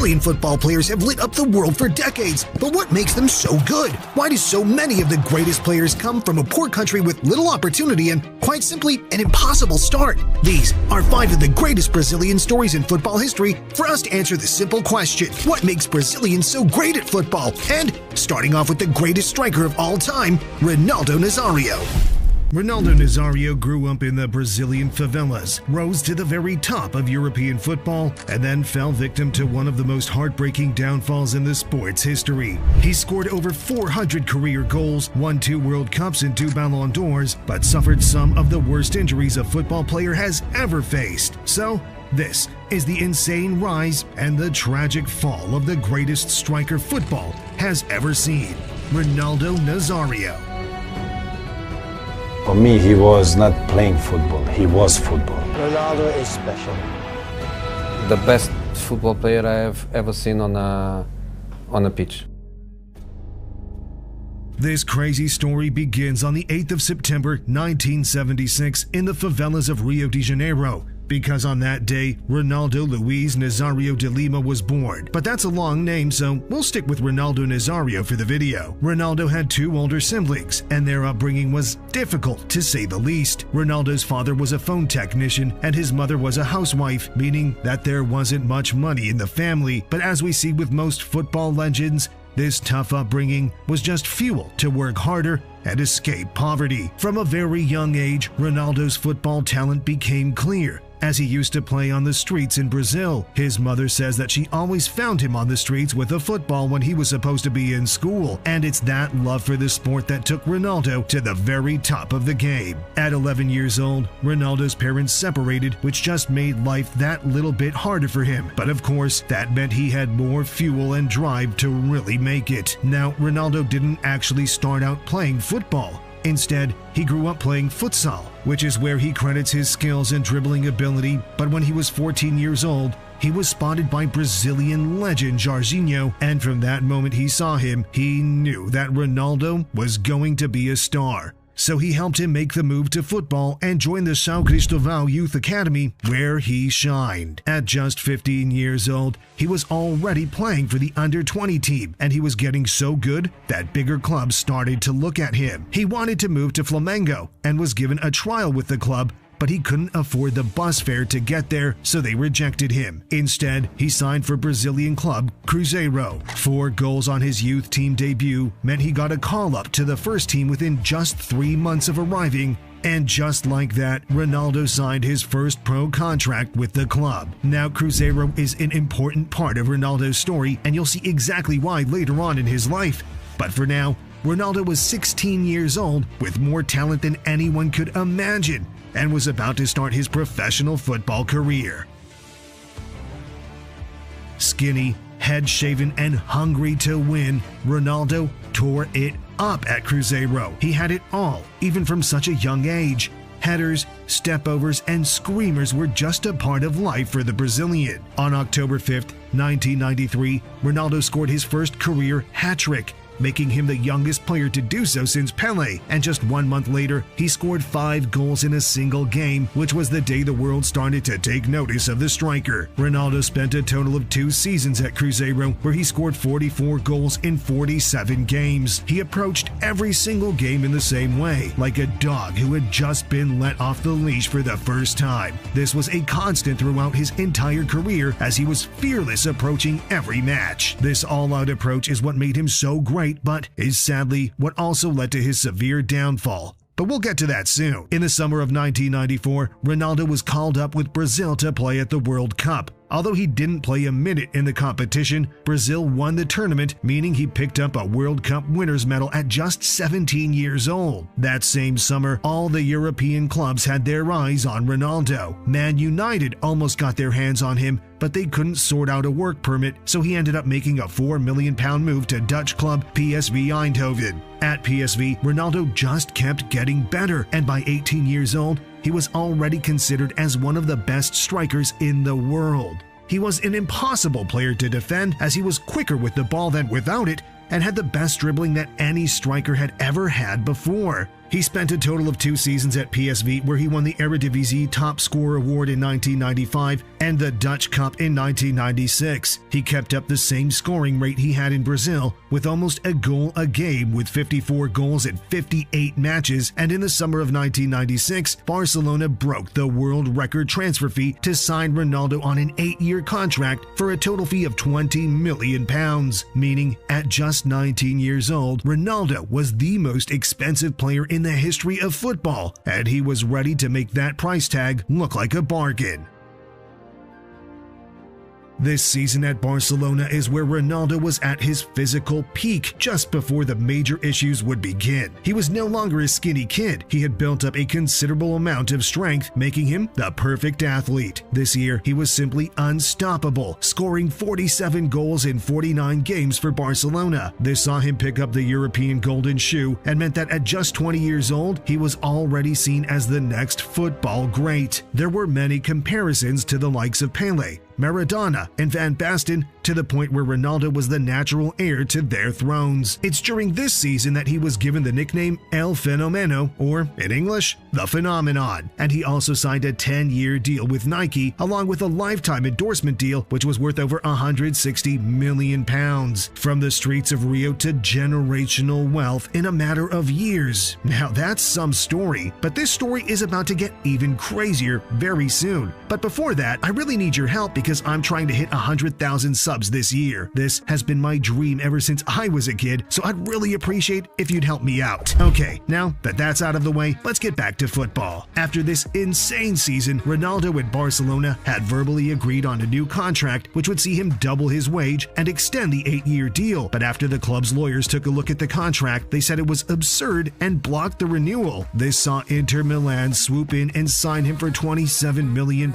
Brazilian football players have lit up the world for decades, but what makes them so good? Why do so many of the greatest players come from a poor country with little opportunity and, quite simply, an impossible start? These are 5 of the greatest Brazilian stories in football history for us to answer the simple question, what makes Brazilians so great at football? And, starting off with the greatest striker of all time, Ronaldo Nazario. Ronaldo Nazario grew up in the Brazilian favelas, rose to the very top of European football, and then fell victim to one of the most heartbreaking downfalls in the sport's history. He scored over 400 career goals, won 2 World Cups and 2 Ballon d'Ors, but suffered some of the worst injuries a football player has ever faced. So, this is the insane rise and the tragic fall of the greatest striker football has ever seen, Ronaldo Nazario. For me, he was not playing football, he was football. Ronaldo is special. The best football player I have ever seen on a pitch. This crazy story begins on the 8th of September 1976 in the favelas of Rio de Janeiro, because on that day, Ronaldo Luiz Nazario de Lima was born. But that's a long name, so we'll stick with Ronaldo Nazario for the video. Ronaldo had 2 older siblings, and their upbringing was difficult, to say the least. Ronaldo's father was a phone technician, and his mother was a housewife, meaning that there wasn't much money in the family. But as we see with most football legends, this tough upbringing was just fuel to work harder and escape poverty. From a very young age, Ronaldo's football talent became clear, as he used to play on the streets in Brazil. His mother says that she always found him on the streets with a football when he was supposed to be in school, and it's that love for the sport that took Ronaldo to the very top of the game. At 11 years old, Ronaldo's parents separated, which just made life that little bit harder for him. But of course, that meant he had more fuel and drive to really make it. Now, Ronaldo didn't actually start out playing football. Instead, he grew up playing futsal, which is where he credits his skills and dribbling ability, but when he was 14 years old, he was spotted by Brazilian legend Jorginho, and from that moment he saw him, he knew that Ronaldo was going to be a star. So he helped him make the move to football and joined the São Cristóvão Youth Academy, where he shined. At just 15 years old, he was already playing for the under-20 team, and he was getting so good that bigger clubs started to look at him. He wanted to move to Flamengo and was given a trial with the club, but he couldn't afford the bus fare to get there, so they rejected him. Instead, he signed for Brazilian club Cruzeiro. 4 goals on his youth team debut meant he got a call-up to the first team within just 3 months of arriving, and just like that, Ronaldo signed his first pro contract with the club. Now, Cruzeiro is an important part of Ronaldo's story, and you'll see exactly why later on in his life. But for now, Ronaldo was 16 years old with more talent than anyone could imagine, and was about to start his professional football career. Skinny, head-shaven, and hungry to win, Ronaldo tore it up at Cruzeiro. He had it all, even from such a young age. Headers, stepovers, and screamers were just a part of life for the Brazilian. On October 5th, 1993, Ronaldo scored his first career hat-trick, making him the youngest player to do so since Pele, and just 1 month later, he scored 5 goals in a single game, which was the day the world started to take notice of the striker. Ronaldo spent a total of 2 seasons at Cruzeiro, where he scored 44 goals in 47 games. He approached every single game in the same way, like a dog who had just been let off the leash for the first time. This was a constant throughout his entire career, as he was fearless approaching every match. This all-out approach is what made him so great, but is sadly what also led to his severe downfall. But we'll get to that soon. In the summer of 1994, Ronaldo was called up with Brazil to play at the World Cup. Although he didn't play a minute in the competition, Brazil won the tournament, meaning he picked up a World Cup winner's medal at just 17 years old. That same summer, all the European clubs had their eyes on Ronaldo. Man United almost got their hands on him, but they couldn't sort out a work permit, so he ended up making a £4 million move to Dutch club PSV Eindhoven. At PSV, Ronaldo just kept getting better, and by 18 years old, he was already considered as one of the best strikers in the world. He was an impossible player to defend, as he was quicker with the ball than without it, and had the best dribbling that any striker had ever had before. He spent a total of 2 seasons at PSV, where he won the Eredivisie Top Scorer Award in 1995 and the Dutch Cup in 1996. He kept up the same scoring rate he had in Brazil, with almost a goal a game with 54 goals in 58 matches, and in the summer of 1996, Barcelona broke the world record transfer fee to sign Ronaldo on an 8-year contract for a total fee of £20 million, meaning at just 19 years old, Ronaldo was the most expensive player in the history of football, and he was ready to make that price tag look like a bargain. This season at Barcelona is where Ronaldo was at his physical peak just before the major issues would begin. He was no longer a skinny kid. He had built up a considerable amount of strength, making him the perfect athlete. This year, he was simply unstoppable, scoring 47 goals in 49 games for Barcelona. This saw him pick up the European Golden Shoe and meant that at just 20 years old, he was already seen as the next football great. There were many comparisons to the likes of Pele, Maradona, and Van Basten, to the point where Ronaldo was the natural heir to their thrones. It's during this season that he was given the nickname El Fenomeno, or in English, the Phenomenon, and he also signed a 10-year deal with Nike, along with a lifetime endorsement deal which was worth over £160 million. From the streets of Rio to generational wealth in a matter of years. Now that's some story, but this story is about to get even crazier very soon. But before that, I really need your help because I'm trying to hit 100,000 subs this year. This has been my dream ever since I was a kid, so I'd really appreciate if you'd help me out. Okay, now that that's out of the way, let's get back to football. After this insane season, Ronaldo at Barcelona had verbally agreed on a new contract which would see him double his wage and extend the 8-year deal. But after the club's lawyers took a look at the contract, they said it was absurd and blocked the renewal. This saw Inter Milan swoop in and sign him for £27 million,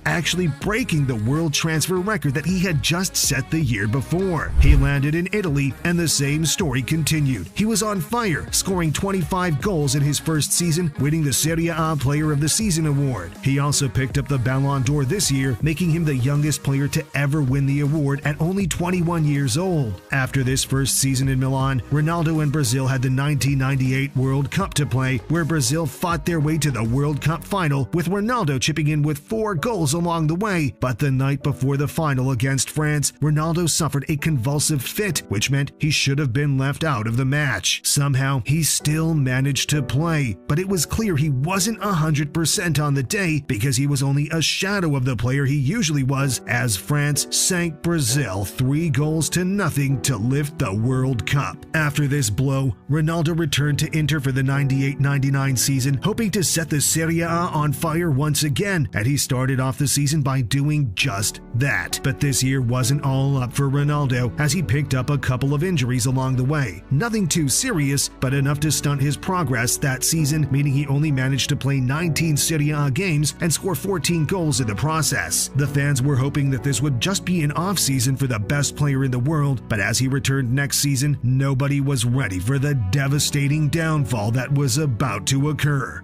actually breaking the world transfer record that he had just set the year before. He landed in Italy, and the same story continued. He was on fire, scoring 25 goals in his first season, winning the Serie A Player of the Season award. He also picked up the Ballon d'Or this year, making him the youngest player to ever win the award at only 21 years old. After this first season in Milan, Ronaldo and Brazil had the 1998 World Cup to play, where Brazil fought their way to the World Cup final, with Ronaldo chipping in with 4 goals along the way. But the night before the final against France, Ronaldo suffered a convulsive fit, which meant he should have been left out of the match. Somehow, he still managed to play, but it was clear he wasn't 100% on the day because he was only a shadow of the player he usually was, as France sank Brazil 3-0 to lift the World Cup. After this blow, Ronaldo returned to Inter for the 98-99 season, hoping to set the Serie A on fire once again, and he started off the season by doing just that. But this year wasn't all up for Ronaldo, as he picked up a couple of injuries along the way. Nothing too serious, but enough to stunt his progress that season, meaning he only managed to play 19 Serie A games and score 14 goals in the process. The fans were hoping that this would just be an off-season for the best player in the world, but as he returned next season, nobody was ready for the devastating downfall that was about to occur.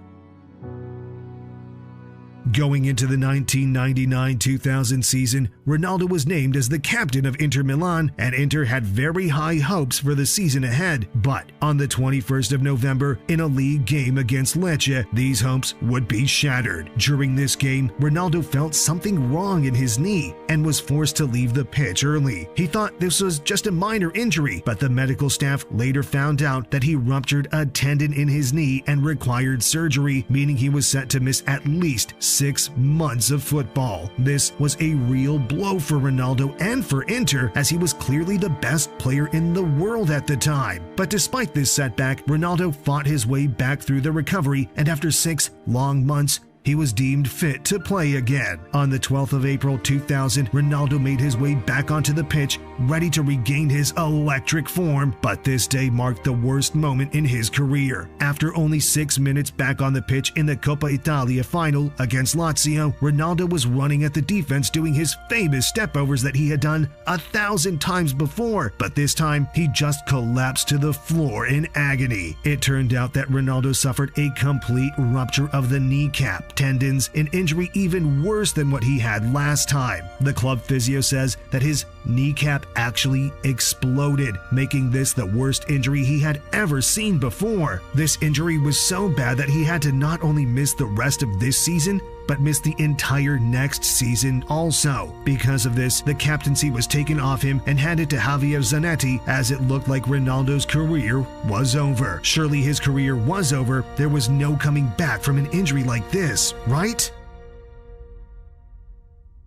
Going into the 1999-2000 season, Ronaldo was named as the captain of Inter Milan, and Inter had very high hopes for the season ahead. But on the 21st of November, in a league game against Lecce, these hopes would be shattered. During this game, Ronaldo felt something wrong in his knee and was forced to leave the pitch early. He thought this was just a minor injury, but the medical staff later found out that he ruptured a tendon in his knee and required surgery, meaning he was set to miss at least 6 months of football. This was a real blow for Ronaldo and for Inter, as he was clearly the best player in the world at the time. But despite this setback, Ronaldo fought his way back through the recovery, and after 6 long months, he was deemed fit to play again. On the 12th of April 2000, Ronaldo made his way back onto the pitch, ready to regain his electric form, but this day marked the worst moment in his career. After only 6 minutes back on the pitch in the Coppa Italia final against Lazio, Ronaldo was running at the defense doing his famous stepovers that he had done 1,000 times before, but this time he just collapsed to the floor in agony. It turned out that Ronaldo suffered a complete rupture of the kneecap, tendons, an injury even worse than what he had last time. The club physio says that his kneecap actually exploded, making this the worst injury he had ever seen before. This injury was so bad that he had to not only miss the rest of this season, but missed the entire next season also. Because of this, the captaincy was taken off him and handed to Javier Zanetti, as it looked like Ronaldo's career was over. Surely his career was over. There was no coming back from an injury like this, right?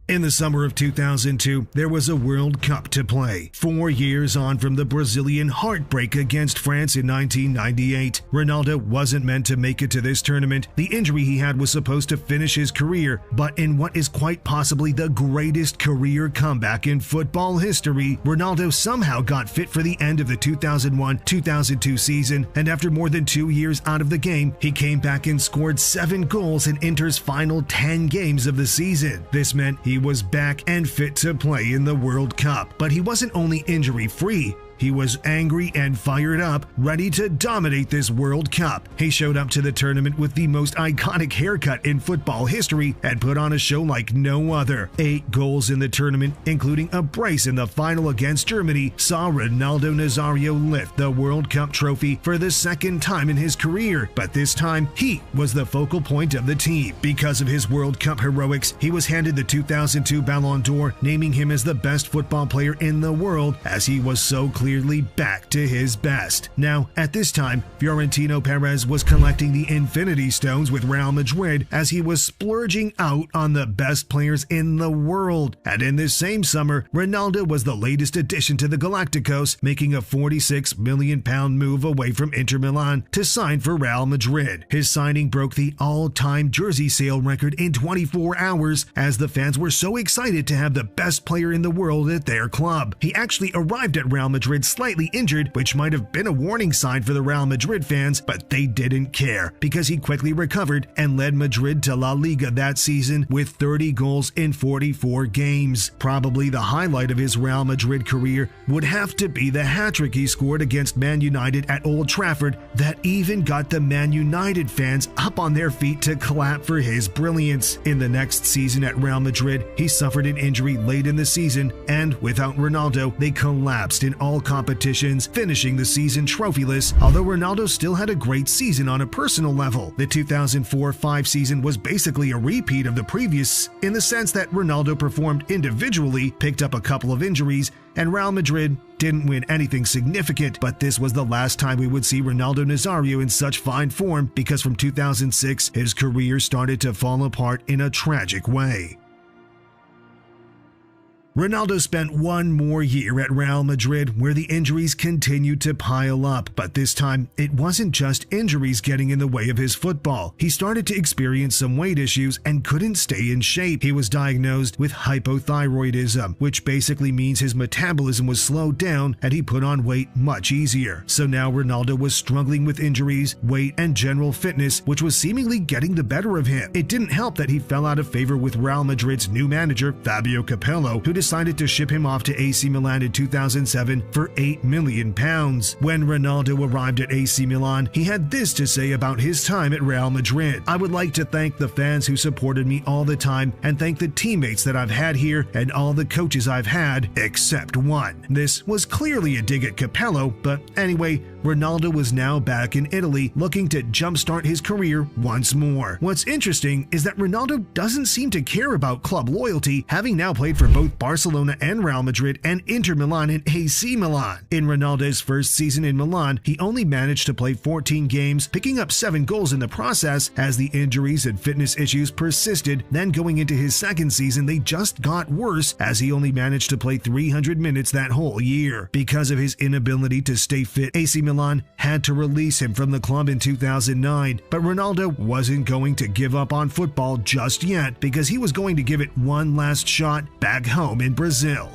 In the summer of 2002, there was a World Cup to play. 4 years on from the Brazilian heartbreak against France in 1998, Ronaldo wasn't meant to make it to this tournament. The injury he had was supposed to finish his career, but in what is quite possibly the greatest career comeback in football history, Ronaldo somehow got fit for the end of the 2001-2002 season, and after more than 2 years out of the game, he came back and scored 7 goals in Inter's final 10 games of the season. This meant he was back and fit to play in the World Cup. But he wasn't only injury-free, he was angry and fired up, ready to dominate this World Cup. He showed up to the tournament with the most iconic haircut in football history and put on a show like no other. 8 goals in the tournament, including a brace in the final against Germany, saw Ronaldo Nazario lift the World Cup trophy for the second time in his career. But this time, he was the focal point of the team. Because of his World Cup heroics, he was handed the 2002 Ballon d'Or, naming him as the best football player in the world, as he was so clearly back to his best. Now, at this time, Florentino Perez was collecting the Infinity Stones with Real Madrid as he was splurging out on the best players in the world. And in this same summer, Ronaldo was the latest addition to the Galacticos, making a £46 million move away from Inter Milan to sign for Real Madrid. His signing broke the all-time jersey sale record in 24 hours, as the fans were so excited to have the best player in the world at their club. He actually arrived at Real Madrid slightly injured, which might have been a warning sign for the Real Madrid fans, but they didn't care because he quickly recovered and led Madrid to La Liga that season with 30 goals in 44 games. Probably the highlight of his Real Madrid career would have to be the hat-trick he scored against Man United at Old Trafford that even got the Man United fans up on their feet to clap for his brilliance. In the next season at Real Madrid, he suffered an injury late in the season, and without Ronaldo, they collapsed in all competitions, finishing the season trophyless, although Ronaldo still had a great season on a personal level. The 2004-05 season was basically a repeat of the previous in the sense that Ronaldo performed individually, picked up a couple of injuries, and Real Madrid didn't win anything significant. But this was the last time we would see Ronaldo Nazario in such fine form, because from 2006, his career started to fall apart in a tragic way. Ronaldo spent one more year at Real Madrid, where the injuries continued to pile up, but this time it wasn't just injuries getting in the way of his football. He started to experience some weight issues and couldn't stay in shape. He was diagnosed with hypothyroidism, which basically means his metabolism was slowed down and he put on weight much easier. So now Ronaldo was struggling with injuries, weight, and general fitness, which was seemingly getting the better of him. It didn't help that he fell out of favor with Real Madrid's new manager, Fabio Capello, who decided to ship him off to AC Milan in 2007 for £8 million. When Ronaldo arrived at AC Milan, he had this to say about his time at Real Madrid: "I would like to thank the fans who supported me all the time, and thank the teammates that I've had here and all the coaches I've had, except one." This was clearly a dig at Capello, but anyway, Ronaldo was now back in Italy, looking to jumpstart his career once more. What's interesting is that Ronaldo doesn't seem to care about club loyalty, having now played for both Barcelona and Real Madrid and Inter Milan and AC Milan. In Ronaldo's first season in Milan, he only managed to play 14 games, picking up 7 goals in the process, as the injuries and fitness issues persisted. Then going into his second season, they just got worse, as he only managed to play 300 minutes that whole year. Because of his inability to stay fit, AC Milan had to release him from the club in 2009, but Ronaldo wasn't going to give up on football just yet, because he was going to give it one last shot back home in Brazil.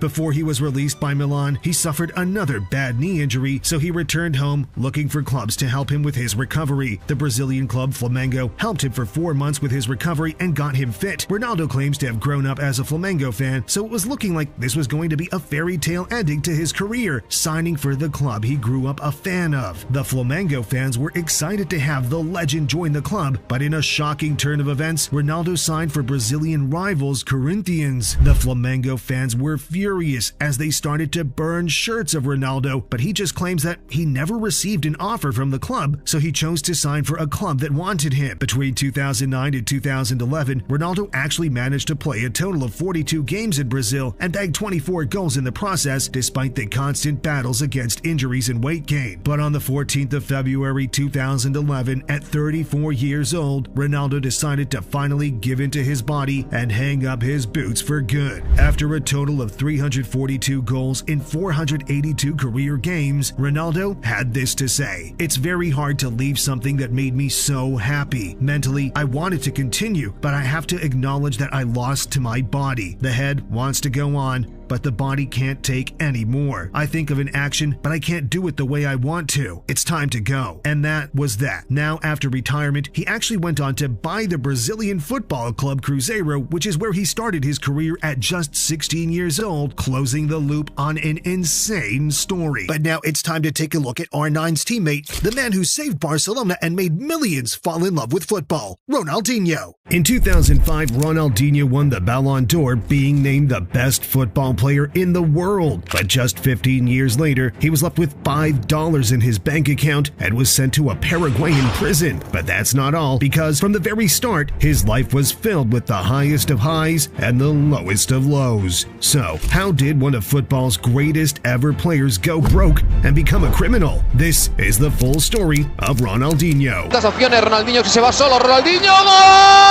Before he was released by Milan, he suffered another bad knee injury, so he returned home looking for clubs to help him with his recovery. The Brazilian club Flamengo helped him for 4 months with his recovery and got him fit. Ronaldo claims to have grown up as a Flamengo fan, so it was looking like this was going to be a fairy tale ending to his career, signing for the club he grew up a fan of. The Flamengo fans were excited to have the legend join the club, but in a shocking turn of events, Ronaldo signed for Brazilian rivals Corinthians. The Flamengo fans were furious as they started to burn shirts of Ronaldo, but he just claims that he never received an offer from the club, so he chose to sign for a club that wanted him. Between 2009 and 2011, Ronaldo actually managed to play a total of 42 games in Brazil and bagged 24 goals in the process, despite the constant battles against injuries and weight gain. But on the 14th of February 2011, at 34 years old, Ronaldo decided to finally give in to his body and hang up his boots for good. After a total of 342 goals in 482 career games, Ronaldo had this to say: "It's very hard to leave something that made me so happy. Mentally, I wanted to continue, but I have to acknowledge that I lost to my body. The head wants to go on, but the body can't take any more. I think of an action, but I can't do it the way I want to. It's time to go." And that was that. Now, after retirement, he actually went on to buy the Brazilian football club Cruzeiro, which is where he started his career at just 16 years old, closing the loop on an insane story. But now it's time to take a look at R9's teammate, the man who saved Barcelona and made millions fall in love with football, Ronaldinho. In 2005, Ronaldinho won the Ballon d'Or, being named the best football player in the world. But just 15 years later, he was left with $5 in his bank account and was sent to a Paraguayan prison. But that's not all, because from the very start, his life was filled with the highest of highs and the lowest of lows. So, how did one of football's greatest ever players go broke and become a criminal? This is the full story of Ronaldinho. Las opciones, Ronaldinho que se va solo, Ronaldinho, ¡gol!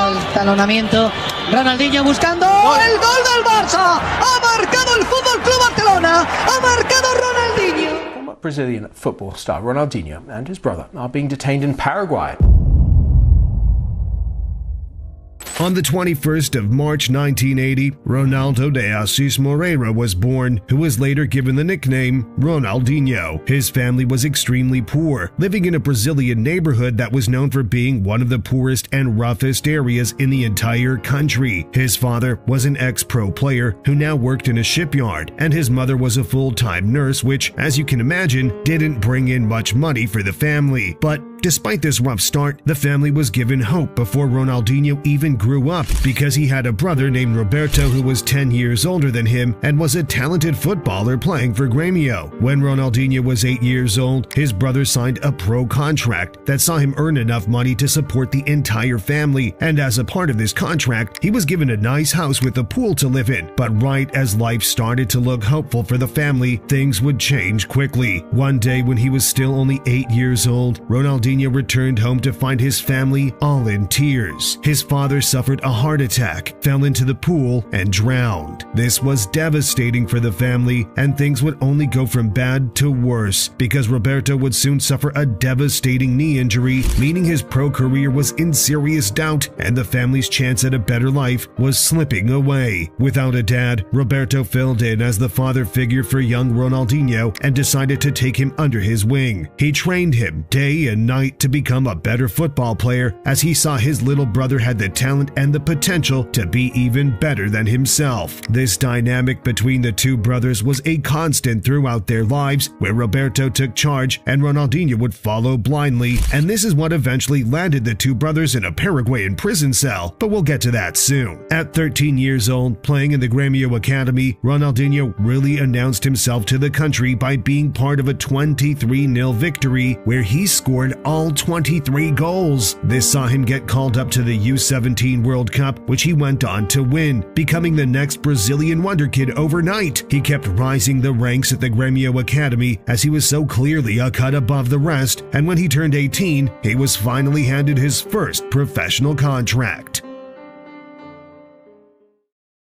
El talonamiento, Ronaldinho buscando el gol del Barça, ha marcado el Fútbol Club Barcelona, ha marcado Ronaldinho. Former Brazilian football star Ronaldinho and his brother are being detained in Paraguay. On the 21st of March 1980, Ronaldo de Assis Moreira was born, who was later given the nickname Ronaldinho. His family was extremely poor, living in a Brazilian neighborhood that was known for being one of the poorest and roughest areas in the entire country. His father was an ex-pro player who now worked in a shipyard, and his mother was a full-time nurse, which, as you can imagine, didn't bring in much money for the family. But despite this rough start, the family was given hope before Ronaldinho even grew up, because he had a brother named Roberto who was 10 years older than him and was a talented footballer playing for Grêmio. When Ronaldinho was 8 years old, his brother signed a pro contract that saw him earn enough money to support the entire family, and as a part of this contract, he was given a nice house with a pool to live in. But right as life started to look hopeful for the family, things would change quickly. One day when he was still only 8 years old, Ronaldinho returned home to find his family all in tears. His father suffered a heart attack, fell into the pool, and drowned. This was devastating for the family, and things would only go from bad to worse, because Roberto would soon suffer a devastating knee injury, meaning his pro career was in serious doubt, and the family's chance at a better life was slipping away. Without a dad, Roberto filled in as the father figure for young Ronaldinho and decided to take him under his wing. He trained him day and night to become a better football player, as he saw his little brother had the talent and the potential to be even better than himself. This dynamic between the two brothers was a constant throughout their lives, where Roberto took charge and Ronaldinho would follow blindly, and this is what eventually landed the two brothers in a Paraguayan prison cell, but we'll get to that soon. At 13 years old, playing in the Grêmio Academy, Ronaldinho really announced himself to the country by being part of a 23-0 victory, where he scored all 23 goals. This saw him get called up to the U17 World Cup, which he went on to win, becoming the next Brazilian wonder kid overnight. He kept rising the ranks at the Grêmio Academy, as he was so clearly a cut above the rest, and when he turned 18, he was finally handed his first professional contract.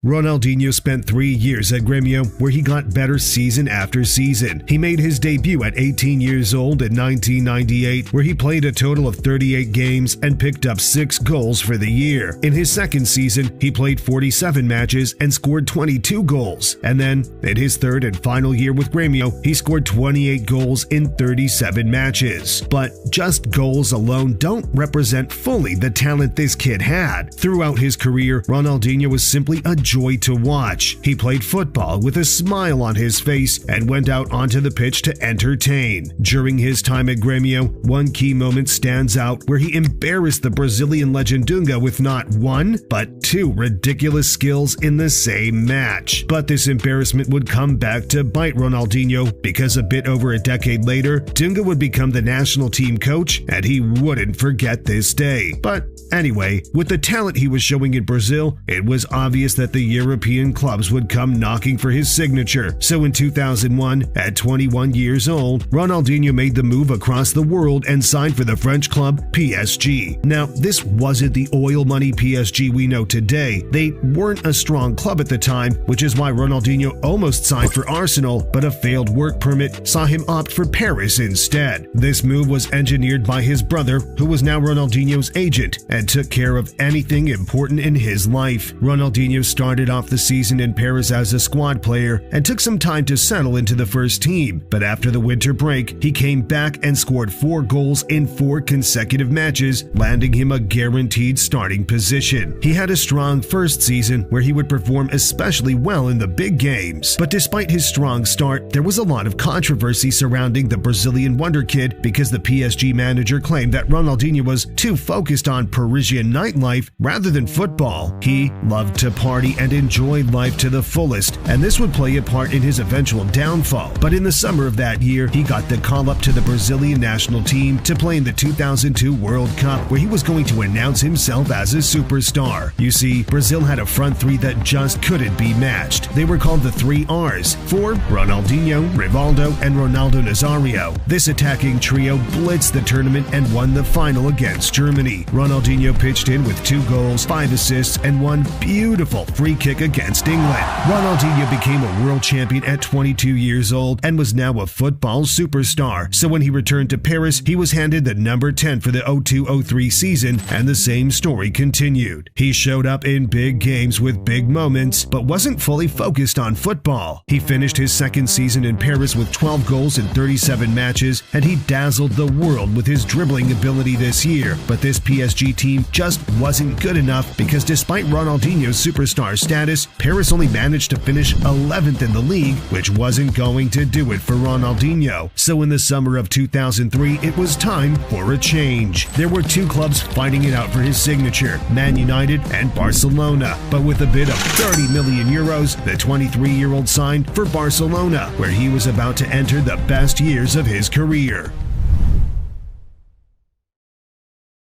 Ronaldinho spent 3 years at Grêmio, where he got better season after season. He made his debut at 18 years old in 1998, where he played a total of 38 games and picked up 6 goals for the year. In his second season, he played 47 matches and scored 22 goals. And then, in his third and final year with Grêmio, he scored 28 goals in 37 matches. But just goals alone don't represent fully the talent this kid had. Throughout his career, Ronaldinho was simply a joy to watch. He played football with a smile on his face and went out onto the pitch to entertain. During his time at Grêmio, one key moment stands out where he embarrassed the Brazilian legend Ginga with not one, but 2 ridiculous skills in the same match. But this embarrassment would come back to bite Ronaldinho, because a bit over a decade later, Ginga would become the national team coach, and he wouldn't forget this day. But anyway, with the talent he was showing in Brazil, it was obvious that the European clubs would come knocking for his signature. So in 2001, at 21 years old, Ronaldinho made the move across the world and signed for the French club PSG. Now, this wasn't the oil money PSG we know today. They weren't a strong club at the time, which is why Ronaldinho almost signed for Arsenal, but a failed work permit saw him opt for Paris instead. This move was engineered by his brother, who was now Ronaldinho's agent, and took care of anything important in his life. Ronaldinho started off the season in Paris as a squad player and took some time to settle into the first team, but after the winter break, he came back and scored 4 goals in 4 consecutive matches, landing him a guaranteed starting position. He had a strong first season where he would perform especially well in the big games, but despite his strong start, there was a lot of controversy surrounding the Brazilian wonder kid because the PSG manager claimed that Ronaldinho was too focused on Parisian nightlife rather than football. He loved to party and enjoy life to the fullest, and this would play a part in his eventual downfall. But in the summer of that year, he got the call up to the Brazilian national team to play in the 2002 World Cup, where he was going to announce himself as a superstar. You see, Brazil had a front three that just couldn't be matched. They were called the 3 Rs, for Ronaldinho, Rivaldo, and Ronaldo Nazario. This attacking trio blitzed the tournament and won the final against Germany. Ronaldinho pitched in with 2 goals, 5 assists, and 1 beautiful free kick against England. Ronaldinho became a world champion at 22 years old and was now a football superstar. So when he returned to Paris, he was handed the number 10 for the 02-03 season, and the same story continued. He showed up in big games with big moments, but wasn't fully focused on football. He finished his second season in Paris with 12 goals in 37 matches, and he dazzled the world with his dribbling ability this year. But this PSG team just wasn't good enough, because despite Ronaldinho's superstar status, Paris only managed to finish 11th in the league, which wasn't going to do it for Ronaldinho. So in the summer of 2003, it was time for a change. There were 2 clubs fighting it out for his signature, Man United and Barcelona. But with a bid of 30 million euros, the 23-year-old signed for Barcelona, where he was about to enter the best years of his career.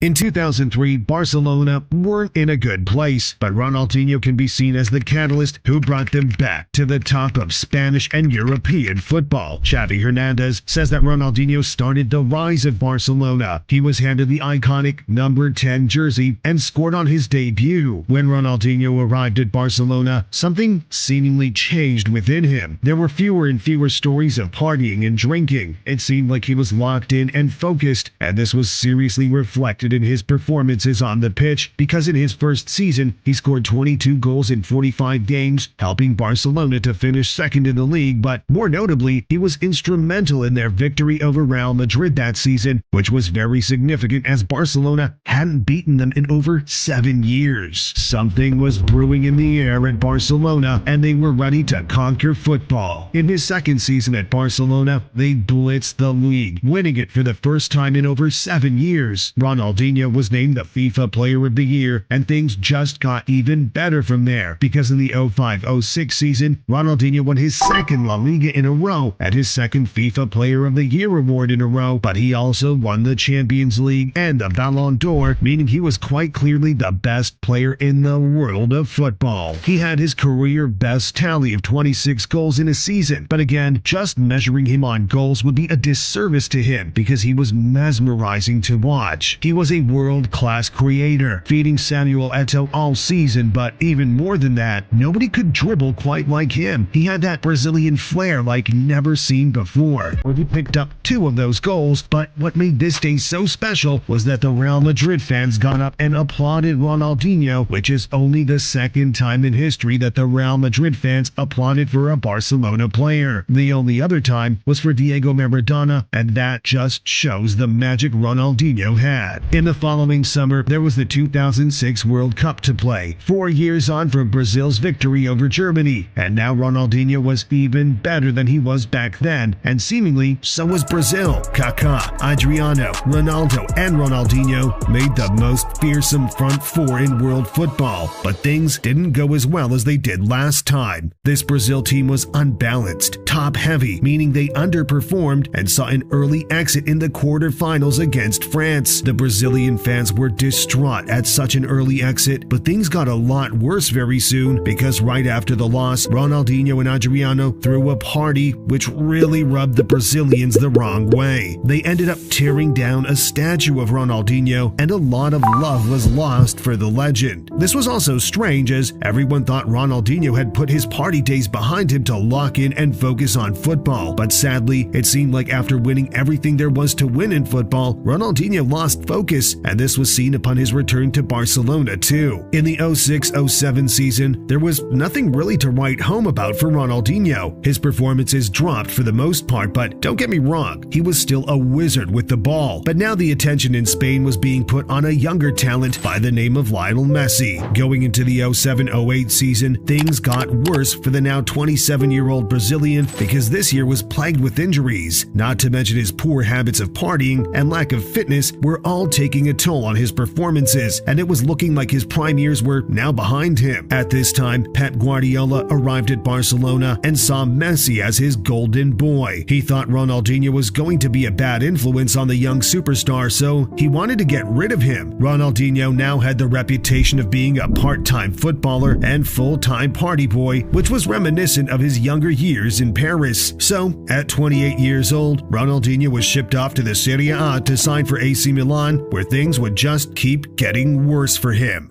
In 2003, Barcelona weren't in a good place, but Ronaldinho can be seen as the catalyst who brought them back to the top of Spanish and European football. Xavi Hernandez says that Ronaldinho started the rise of Barcelona. He was handed the iconic number 10 jersey and scored on his debut. When Ronaldinho arrived at Barcelona, something seemingly changed within him. There were fewer and fewer stories of partying and drinking. It seemed like he was locked in and focused, and this was seriously reflected in his performances on the pitch, because in his first season, he scored 22 goals in 45 games, helping Barcelona to finish second in the league, but more notably, he was instrumental in their victory over Real Madrid that season, which was very significant as Barcelona hadn't beaten them in over 7 years. Something was brewing in the air at Barcelona, and they were ready to conquer football. In his second season at Barcelona, they blitzed the league, winning it for the first time in over 7 years. Ronaldinho was named the FIFA Player of the Year, and things just got even better from there, because in the 05-06 season, Ronaldinho won his second La Liga in a row and his second FIFA Player of the Year award in a row, but he also won the Champions League and the Ballon d'Or, meaning he was quite clearly the best player in the world of football. He had his career best tally of 26 goals in a season, but again, just measuring him on goals would be a disservice to him, because he was mesmerizing to watch. He was was a world-class creator, feeding Samuel Eto'o all season, but even more than that, nobody could dribble quite like him. He had that Brazilian flair like never seen before. He picked up 2 of those goals, but what made this day so special was that the Real Madrid fans got up and applauded Ronaldinho, which is only the second time in history that the Real Madrid fans applauded for a Barcelona player. The only other time was for Diego Maradona, and that just shows the magic Ronaldinho had. In the following summer, there was the 2006 World Cup to play, 4 years on from Brazil's victory over Germany, and now Ronaldinho was even better than he was back then, and seemingly so was Brazil. Kaká, Adriano, Ronaldo, and Ronaldinho made the most fearsome front 4 in world football, but things didn't go as well as they did last time. This Brazil team was unbalanced, top-heavy, meaning they underperformed and saw an early exit in the quarterfinals against France. The Brazilian fans were distraught at such an early exit, but things got a lot worse very soon because right after the loss, Ronaldinho and Adriano threw a party which really rubbed the Brazilians the wrong way. They ended up tearing down a statue of Ronaldinho, and a lot of love was lost for the legend. This was also strange as everyone thought Ronaldinho had put his party days behind him to lock in and focus on football, but sadly, it seemed like after winning everything there was to win in football, Ronaldinho lost focus, and this was seen upon his return to Barcelona too. In the 06-07 season, there was nothing really to write home about for Ronaldinho. His performances dropped for the most part, but don't get me wrong, he was still a wizard with the ball. But now the attention in Spain was being put on a younger talent by the name of Lionel Messi. Going into the 07-08 season, things got worse for the now 27-year-old Brazilian because this year was plagued with injuries. Not to mention his poor habits of partying and lack of fitness were all taking a toll on his performances, and it was looking like his prime years were now behind him. At this time, Pep Guardiola arrived at Barcelona and saw Messi as his golden boy. He thought Ronaldinho was going to be a bad influence on the young superstar, so he wanted to get rid of him. Ronaldinho now had the reputation of being a part-time footballer and full-time party boy, which was reminiscent of his younger years in Paris. So, at 28 years old, Ronaldinho was shipped off to the Serie A to sign for AC Milan, where things would just keep getting worse for him.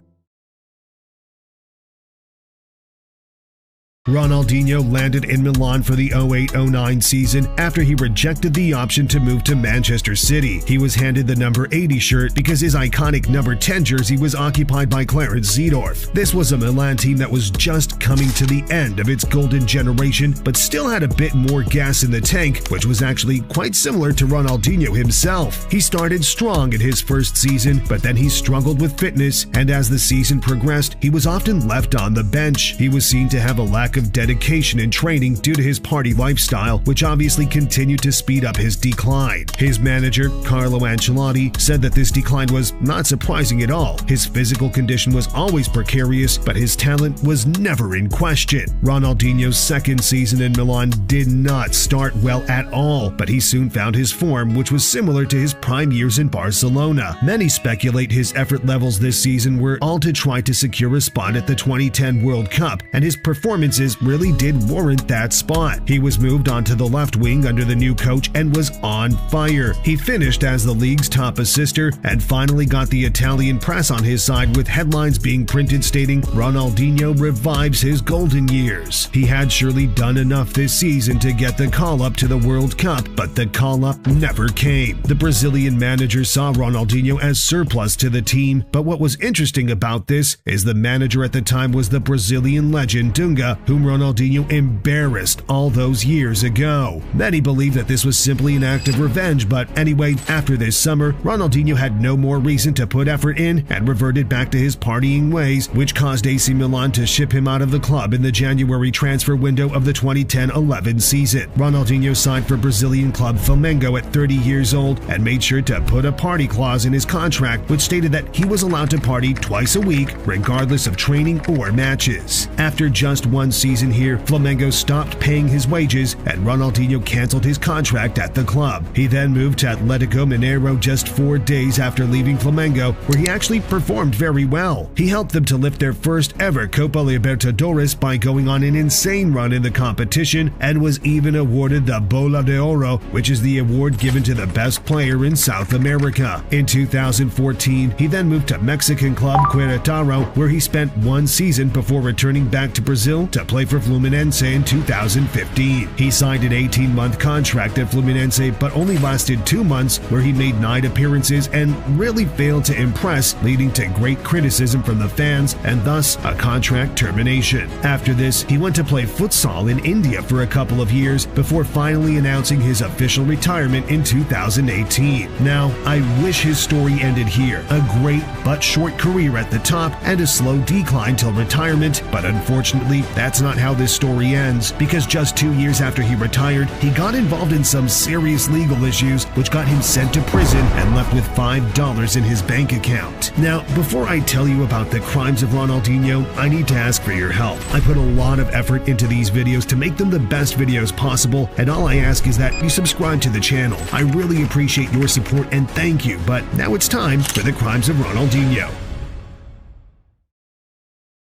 Ronaldinho landed in Milan for the 08-09 season after he rejected the option to move to Manchester City. He was handed the number 80 shirt because his iconic number 10 jersey was occupied by Clarence Seedorf. This was a Milan team that was just coming to the end of its golden generation, but still had a bit more gas in the tank, which was actually quite similar to Ronaldinho himself. He started strong in his first season, but then he struggled with fitness, and as the season progressed, he was often left on the bench. He was seen to have a lack of dedication and training due to his party lifestyle, which obviously continued to speed up his decline. His manager, Carlo Ancelotti, said that this decline was not surprising at all. His physical condition was always precarious, but his talent was never in question. Ronaldinho's second season in Milan did not start well at all, but he soon found his form, which was similar to his prime years in Barcelona. Many speculate his effort levels this season were all to try to secure a spot at the 2010 World Cup, and his performances really did warrant that spot. He was moved onto the left wing under the new coach and was on fire. He finished as the league's top assister and finally got the Italian press on his side, with headlines being printed stating Ronaldinho revives his golden years. He had surely done enough this season to get the call-up to the World Cup, but the call-up never came. The Brazilian manager saw Ronaldinho as surplus to the team, but what was interesting about this is the manager at the time was the Brazilian legend Ginga, whom Ronaldinho embarrassed all those years ago. Many believe that this was simply an act of revenge, but anyway, after this summer, Ronaldinho had no more reason to put effort in and reverted back to his partying ways, which caused AC Milan to ship him out of the club in the January transfer window of the 2010-11 season. Ronaldinho signed for Brazilian club Flamengo at 30 years old and made sure to put a party clause in his contract, which stated that he was allowed to party twice a week, regardless of training or matches. After just one season here, Flamengo stopped paying his wages and Ronaldinho canceled his contract at the club. He then moved to Atletico Mineiro just 4 days after leaving Flamengo, where he actually performed very well. He helped them to lift their first ever Copa Libertadores by going on an insane run in the competition and was even awarded the Bola de Oro, which is the award given to the best player in South America. In 2014, he then moved to Mexican club Querétaro, where he spent 1 season before returning back to Brazil to play for Fluminense in 2015. He signed an 18-month contract at Fluminense, but only lasted 2 months, where he made 9 appearances and really failed to impress, leading to great criticism from the fans and thus a contract termination. After this, he went to play futsal in India for a couple of years before finally announcing his official retirement in 2018. Now, I wish his story ended here. A great but short career at the top and a slow decline till retirement, but unfortunately, that's not how this story ends, because just 2 years after he retired, he got involved in some serious legal issues which got him sent to prison and left with $5 in his bank account. Now, before I tell you about the crimes of Ronaldinho, I need to ask for your help. I put a lot of effort into these videos to make them the best videos possible, and all I ask is that you subscribe to the channel. I really appreciate your support and thank you, but now it's time for the crimes of Ronaldinho.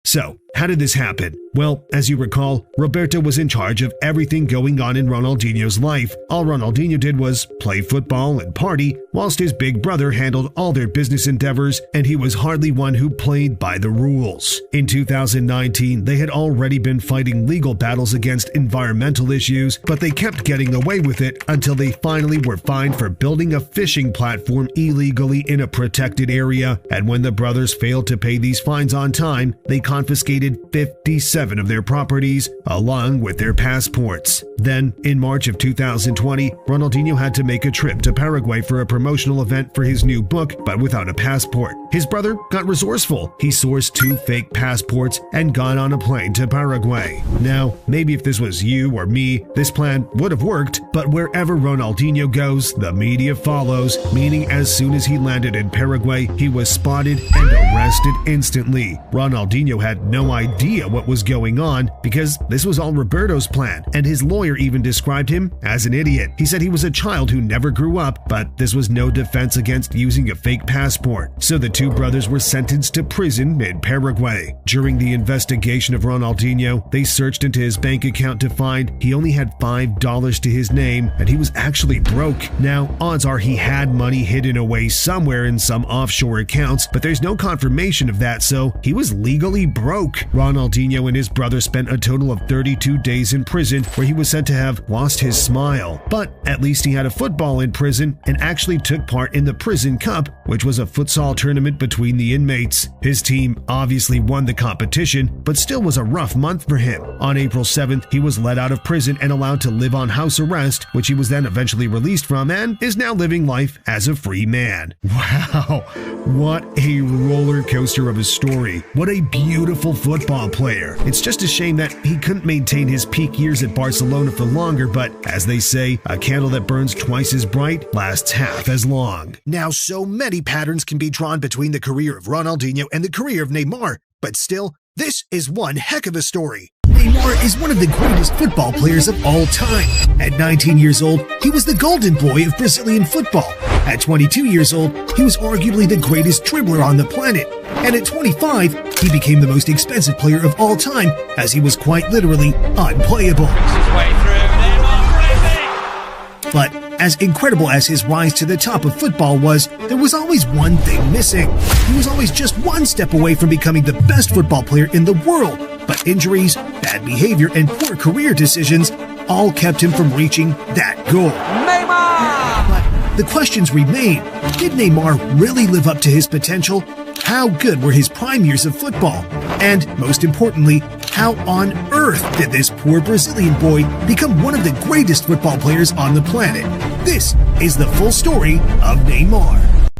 So, how did this happen? Well, as you recall, Roberto was in charge of everything going on in Ronaldinho's life. All Ronaldinho did was play football and party, whilst his big brother handled all their business endeavors, and he was hardly one who played by the rules. In 2019, they had already been fighting legal battles against environmental issues, but they kept getting away with it until they finally were fined for building a fishing platform illegally in a protected area, and when the brothers failed to pay these fines on time, they confiscated 57 of their properties, along with their passports. Then, in March of 2020, Ronaldinho had to make a trip to Paraguay for a promotional event for his new book, but without a passport. His brother got resourceful. He sourced 2 fake passports and got on a plane to Paraguay. Now, maybe if this was you or me, this plan would have worked, but wherever Ronaldinho goes, the media follows, meaning as soon as he landed in Paraguay, he was spotted and arrested instantly. Ronaldinho had no idea what was going on because this was all Roberto's plan, and his lawyer even described him as an idiot. He said he was a child who never grew up, but this was no defense against using a fake passport. So the 2 brothers were sentenced to prison in Paraguay. During the investigation of Ronaldinho, they searched into his bank account to find he only had $5 to his name, and he was actually broke. Now, odds are he had money hidden away somewhere in some offshore accounts, but there's no confirmation of that, so he was legally broke. Ronaldinho and his brother spent a total of 32 days in prison, where he was said to have lost his smile. But at least he had a football in prison and actually took part in the Prison Cup, which was a futsal tournament between the inmates. His team obviously won the competition, but still was a rough month for him. On April 7th, he was let out of prison and allowed to live on house arrest, which he was then eventually released from and is now living life as a free man. Wow, what a roller coaster of a story. What a beautiful football player. It's just a shame that he couldn't maintain his peak years at Barcelona for longer, but as they say, a candle that burns twice as bright lasts half as long. Now, so many patterns can be drawn between the career of Ronaldinho and the career of Neymar, but still, this is one heck of a story. Neymar is one of the greatest football players of all time. At 19 years old, he was the golden boy of Brazilian football. At 22 years old, he was arguably the greatest dribbler on the planet. And at 25, he became the most expensive player of all time, as he was quite literally unplayable. But as incredible as his rise to the top of football was, there was always one thing missing. He was always just one step away from becoming the best football player in the world, but injuries, bad behavior, and poor career decisions all kept him from reaching that goal. Neymar! But the questions remain. Did Neymar really live up to his potential? How good were his prime years of football? And most importantly, how on earth did this poor Brazilian boy become one of the greatest football players on the planet? This is the full story of Neymar.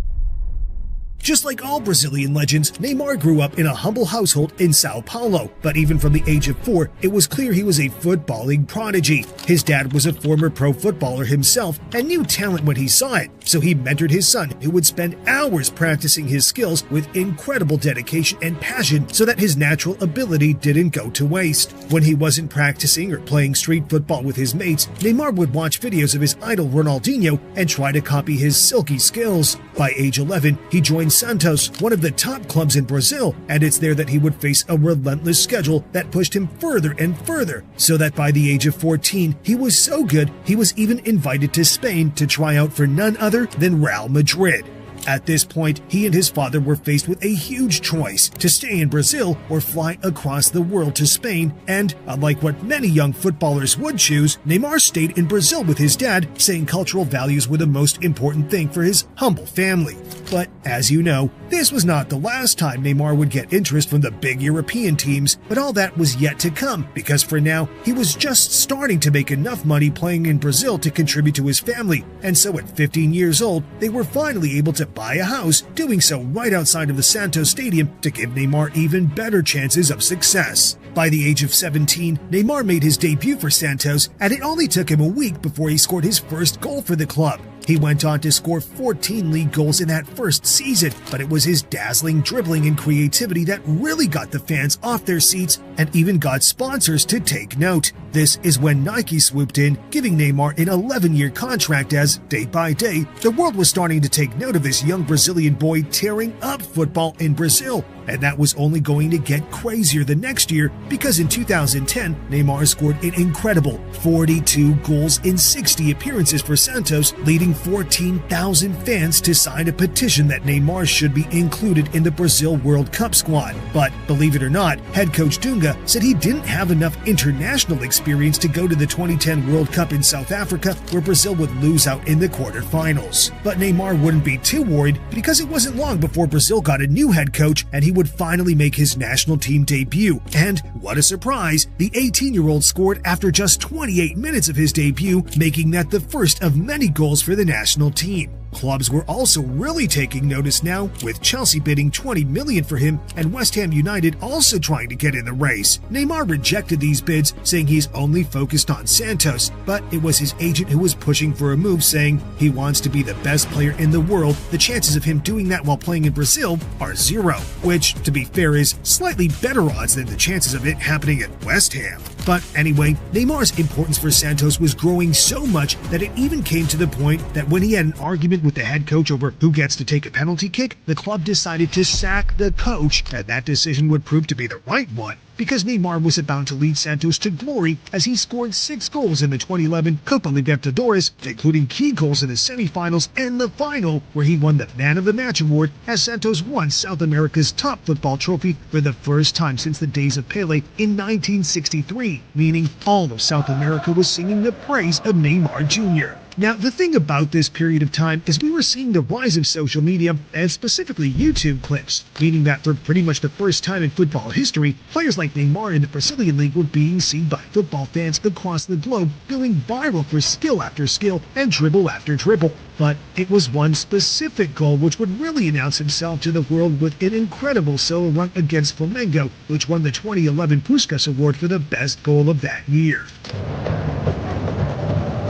Just like all Brazilian legends, Neymar grew up in a humble household in Sao Paulo, but even from the age of 4, it was clear he was a footballing prodigy. His dad was a former pro footballer himself and knew talent when he saw it, so he mentored his son, who would spend hours practicing his skills with incredible dedication and passion so that his natural ability didn't go to waste. When he wasn't practicing or playing street football with his mates, Neymar would watch videos of his idol Ronaldinho and try to copy his silky skills. By age 11, he joined Santos, one of the top clubs in Brazil, and it's there that he would face a relentless schedule that pushed him further and further, so that by the age of 14, he was so good he was even invited to Spain to try out for none other than Real Madrid. At this point, he and his father were faced with a huge choice to stay in Brazil or fly across the world to Spain, and unlike what many young footballers would choose, Neymar stayed in Brazil with his dad, saying cultural values were the most important thing for his humble family. But as you know, this was not the last time Neymar would get interest from the big European teams, but all that was yet to come, because for now, he was just starting to make enough money playing in Brazil to contribute to his family, and so at 15 years old, they were finally able to buy a house, doing so right outside of the Santos Stadium to give Neymar even better chances of success. By the age of 17, Neymar made his debut for Santos, and it only took him a week before he scored his first goal for the club. He went on to score 14 league goals in that first season, but it was his dazzling dribbling and creativity that really got the fans off their seats and even got sponsors to take note. This is when Nike swooped in, giving Neymar an 11-year contract as, day by day, the world was starting to take note of this young Brazilian boy tearing up football in Brazil. And that was only going to get crazier the next year, because in 2010, Neymar scored an incredible 42 goals in 60 appearances for Santos, leading 14,000 fans to sign a petition that Neymar should be included in the Brazil World Cup squad. But believe it or not, head coach Ginga said he didn't have enough international experience to go to the 2010 World Cup in South Africa, where Brazil would lose out in the quarterfinals. But Neymar wouldn't be too worried, because it wasn't long before Brazil got a new head coach and he would finally make his national team debut. And what a surprise, the 18-year-old scored after just 28 minutes of his debut, making that the first of many goals for the national team. Clubs were also really taking notice now, with Chelsea bidding $20 million for him and West Ham United also trying to get in the race. Neymar rejected these bids, saying he's only focused on Santos, but it was his agent who was pushing for a move, saying he wants to be the best player in the world. The chances of him doing that while playing in Brazil are 0, which, to be fair, is slightly better odds than the chances of it happening at West Ham. But anyway, Neymar's importance for Santos was growing so much that it even came to the point that when he had an argument with the head coach over who gets to take a penalty kick, the club decided to sack the coach, and that decision would prove to be the right one, because Neymar was about to lead Santos to glory as he scored 6 goals in the 2011 Copa Libertadores, including key goals in the semifinals and the final, where he won the Man of the Match award as Santos won South America's top football trophy for the first time since the days of Pele in 1963, meaning all of South America was singing the praise of Neymar Jr. Now, the thing about this period of time is we were seeing the rise of social media, and specifically YouTube clips, meaning that for pretty much the first time in football history, players like Neymar in the Brazilian league were being seen by football fans across the globe, going viral for skill after skill and dribble after dribble. But it was one specific goal which would really announce himself to the world with an incredible solo run against Flamengo, which won the 2011 Puskás Award for the best goal of that year.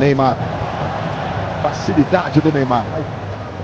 Neymar. Facilidade do Neymar,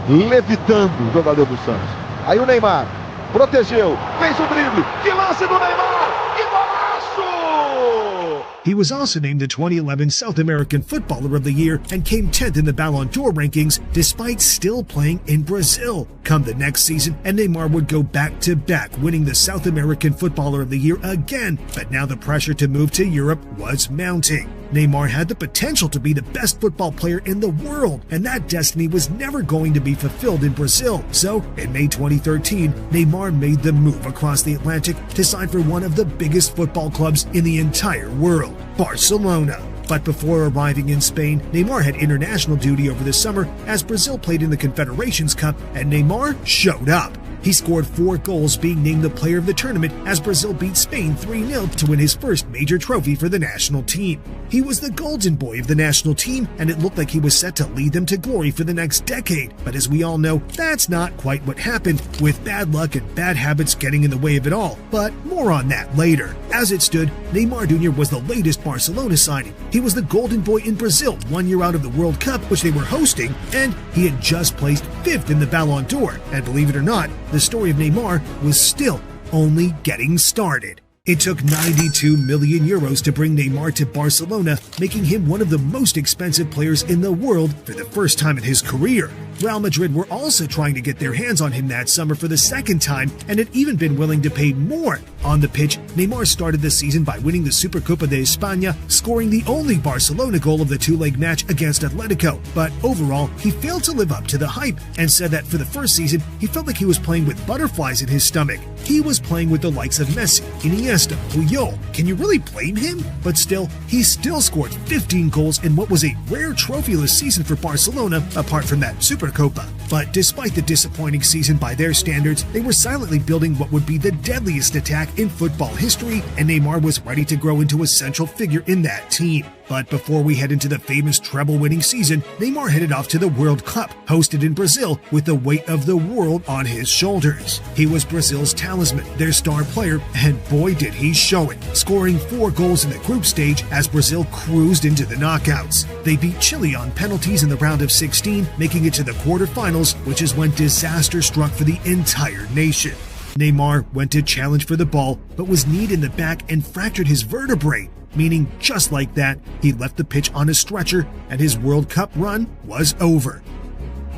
levitando o jogador do Santos. Aí o Neymar protegeu, fez o drible, que lance do Neymar, que golaço! He was also named the 2011 South American Footballer of the Year and came 10th in the Ballon d'Or rankings despite still playing in Brazil. Come the next season, and Neymar would go back-to-back, winning the South American Footballer of the Year again, but now the pressure to move to Europe was mounting. Neymar had the potential to be the best football player in the world, and that destiny was never going to be fulfilled in Brazil. So, in May 2013, Neymar made the move across the Atlantic to sign for one of the biggest football clubs in the entire world, Barcelona. But before arriving in Spain, Neymar had international duty over the summer as Brazil played in the Confederations Cup, and Neymar showed up. He scored 4 goals, being named the player of the tournament as Brazil beat Spain 3-0 to win his first major trophy for the national team. He was the golden boy of the national team, and it looked like he was set to lead them to glory for the next decade. But as we all know, that's not quite what happened, with bad luck and bad habits getting in the way of it all. But more on that later. As it stood, Neymar Jr. was the latest Barcelona signing. He was the golden boy in Brazil 1 year out of the World Cup, which they were hosting, and he had just placed 5th in the Ballon d'Or. And believe it or not, the story of Neymar was still only getting started. It took 92 million euros to bring Neymar to Barcelona, making him one of the most expensive players in the world for the first time in his career. Real Madrid were also trying to get their hands on him that summer for the second time and had even been willing to pay more. On the pitch, Neymar started the season by winning the Supercopa de España, scoring the only Barcelona goal of the 2-leg match against Atletico. But overall, he failed to live up to the hype and said that for the first season, he felt like he was playing with butterflies in his stomach. He was playing with the likes of Messi, Iniesta, Puyol. Can you really blame him? But still, he still scored 15 goals in what was a rare trophyless season for Barcelona, apart from that Supercopa. But despite the disappointing season by their standards, they were silently building what would be the deadliest attack in football history, and Neymar was ready to grow into a central figure in that team. But before we head into the famous treble-winning season, Neymar headed off to the World Cup, hosted in Brazil, with the weight of the world on his shoulders. He was Brazil's talisman, their star player, and boy did he show it, scoring 4 goals in the group stage as Brazil cruised into the knockouts. They beat Chile on penalties in the round of 16, making it to the quarterfinals, which is when disaster struck for the entire nation. Neymar went to challenge for the ball, but was kneed in the back and fractured his vertebrae, meaning just like that, he left the pitch on a stretcher and his World Cup run was over.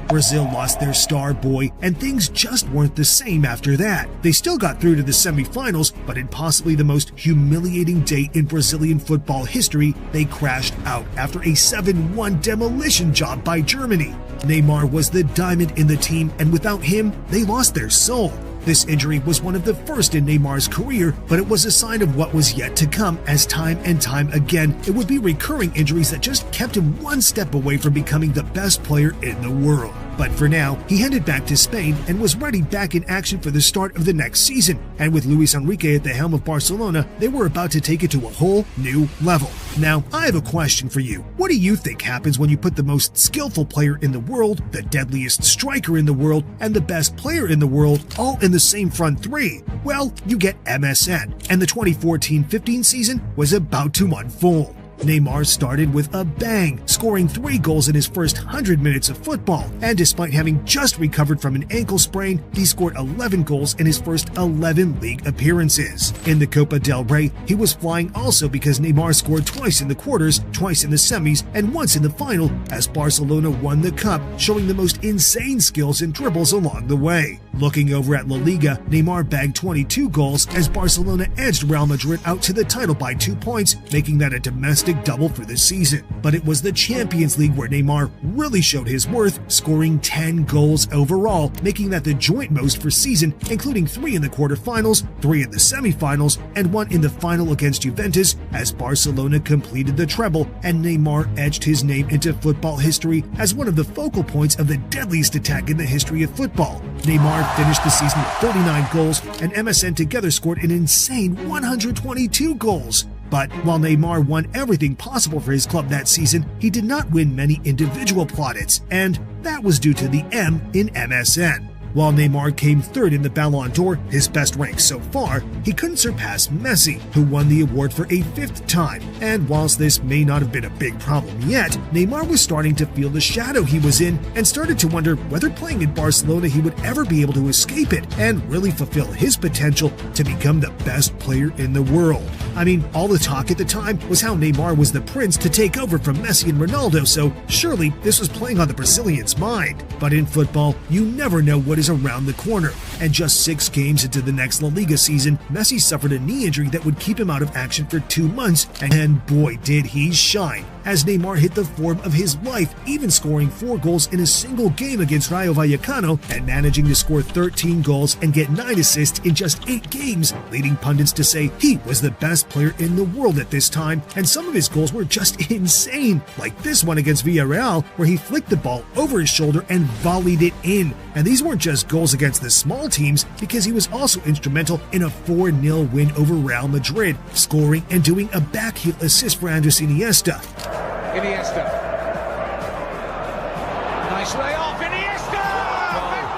Brazil lost their star boy, and things just weren't the same after that. They still got through to the semifinals, but in possibly the most humiliating day in Brazilian football history, they crashed out after a 7-1 demolition job by Germany. Neymar was the diamond in the team, and without him, they lost their soul. This injury was one of the first in Neymar's career, but it was a sign of what was yet to come, as time and time again, it would be recurring injuries that just kept him one step away from becoming the best player in the world. But for now, he headed back to Spain and was ready back in action for the start of the next season. And with Luis Enrique at the helm of Barcelona, they were about to take it to a whole new level. Now, I have a question for you. What do you think happens when you put the most skillful player in the world, the deadliest striker in the world, and the best player in the world all in the same front three? Well, you get MSN, and the 2014-15 season was about to unfold. Neymar started with a bang, scoring 3 goals in his first 100 minutes of football, and despite having just recovered from an ankle sprain, he scored 11 goals in his first 11 league appearances. In the Copa del Rey, he was flying also because Neymar scored twice in the quarters, twice in the semis, and once in the final as Barcelona won the cup, showing the most insane skills and dribbles along the way. Looking over at La Liga, Neymar bagged 22 goals as Barcelona edged Real Madrid out to the title by 2 points, making that a domestic double for the season. But it was the Champions League where Neymar really showed his worth, scoring 10 goals overall, making that the joint most for season, including 3 in the quarterfinals, 3 in the semifinals, and 1 in the final against Juventus, as Barcelona completed the treble, and Neymar edged his name into football history as one of the focal points of the deadliest attack in the history of football. Neymar finished the season with 39 goals, and MSN together scored an insane 122 goals. But while Neymar won everything possible for his club that season, he did not win many individual plaudits, and that was due to the M in MSN. While Neymar came 3rd in the Ballon d'Or, his best rank so far, he couldn't surpass Messi, who won the award for a 5th time. And whilst this may not have been a big problem yet, Neymar was starting to feel the shadow he was in and started to wonder whether playing in Barcelona he would ever be able to escape it and really fulfill his potential to become the best player in the world. I mean, all the talk at the time was how Neymar was the prince to take over from Messi and Ronaldo, so surely this was playing on the Brazilian's mind. But in football, you never know what is around the corner, and just 6 games into the next La Liga season, Messi suffered a knee injury that would keep him out of action for 2 months, and boy did he shine, as Neymar hit the form of his life, even scoring 4 goals in a single game against Rayo Vallecano and managing to score 13 goals and get 9 assists in just 8 games, leading pundits to say he was the best player in the world at this time, and some of his goals were just insane, like this one against Villarreal, where he flicked the ball over his shoulder and volleyed it in. And these weren't just just goals against the small teams, because he was also instrumental in a 4-0 win over Real Madrid, scoring and doing a backheel assist for Andres Iniesta. Nice lay off, Iniesta!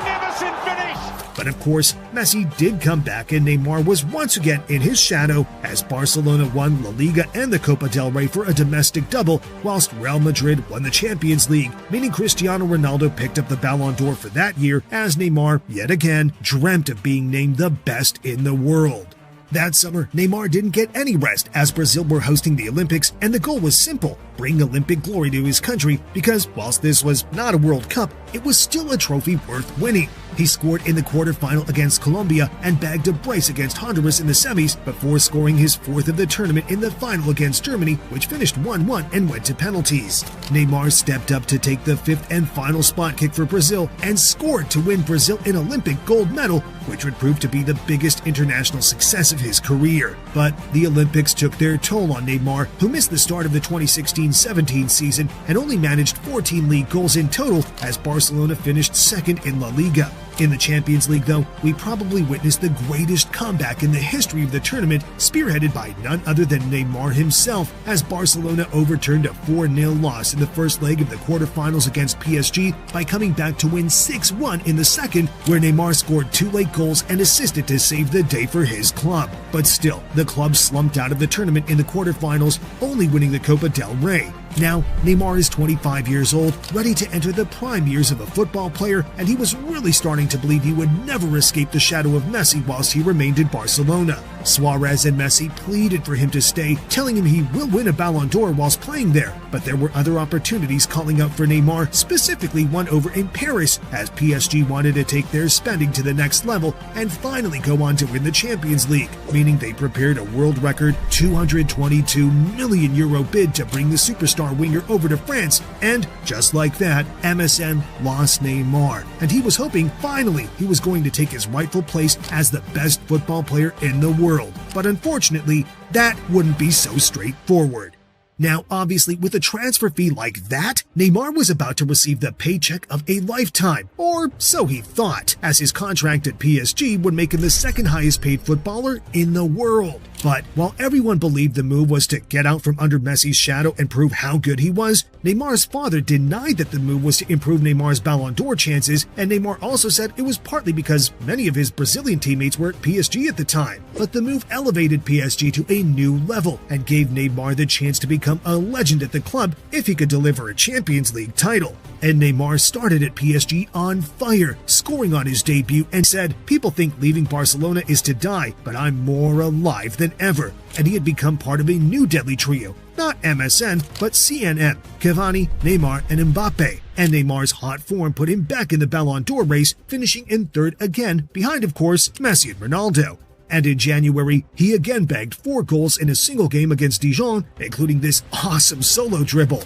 Magnificent finish! But of course, Messi did come back, and Neymar was once again in his shadow as Barcelona won La Liga and the Copa del Rey for a domestic double, whilst Real Madrid won the Champions League, meaning Cristiano Ronaldo picked up the Ballon d'Or for that year, as Neymar, yet again, dreamt of being named the best in the world. That summer, Neymar didn't get any rest as Brazil were hosting the Olympics, and the goal was simple: bring Olympic glory to his country, because whilst this was not a World Cup, it was still a trophy worth winning. He scored in the quarterfinal against Colombia and bagged a brace against Honduras in the semis before scoring his fourth of the tournament in the final against Germany, which finished 1-1 and went to penalties. Neymar stepped up to take the fifth and final spot kick for Brazil and scored to win Brazil an Olympic gold medal, which would prove to be the biggest international success of his career. But the Olympics took their toll on Neymar, who missed the start of the 2016-17 season and only managed 14 league goals in total as Barcelona finished second in La Liga. In the Champions League, though, we probably witnessed the greatest comeback in the history of the tournament, spearheaded by none other than Neymar himself, as Barcelona overturned a 4-0 loss in the first leg of the quarterfinals against PSG by coming back to win 6-1 in the second, where Neymar scored 2 late goals and assisted to save the day for his club. But still, the club slumped out of the tournament in the quarterfinals, only winning the Copa del Rey. Now, Neymar is 25 years old, ready to enter the prime years of a football player, and he was really starting to believe he would never escape the shadow of Messi whilst he remained in Barcelona. Suarez and Messi pleaded for him to stay, telling him he will win a Ballon d'Or whilst playing there, but there were other opportunities calling out for Neymar, specifically one over in Paris, as PSG wanted to take their spending to the next level and finally go on to win the Champions League, meaning they prepared a world record €222 million bid to bring the superstar winger over to France, and just like that, MSN lost Neymar, and he was hoping finally he was going to take his rightful place as the best football player in the world. But unfortunately, that wouldn't be so straightforward. Now, obviously, with a transfer fee like that, Neymar was about to receive the paycheck of a lifetime, or so he thought, as his contract at PSG would make him the second highest paid footballer in the world. But while everyone believed the move was to get out from under Messi's shadow and prove how good he was, Neymar's father denied that the move was to improve Neymar's Ballon d'Or chances, and Neymar also said it was partly because many of his Brazilian teammates were at PSG at the time. But the move elevated PSG to a new level and gave Neymar the chance to become a legend at the club if he could deliver a Champions League title. And Neymar started at PSG on fire, scoring on his debut, and said, "People think leaving Barcelona is to die, but I'm more alive than ever." And he had become part of a new deadly trio, not MSN, but CNM, Cavani, Neymar, and Mbappe. And Neymar's hot form put him back in the Ballon d'Or race, finishing in third again, behind, of course, Messi and Ronaldo. And in January, he again bagged 4 goals in a single game against Dijon, including this awesome solo dribble.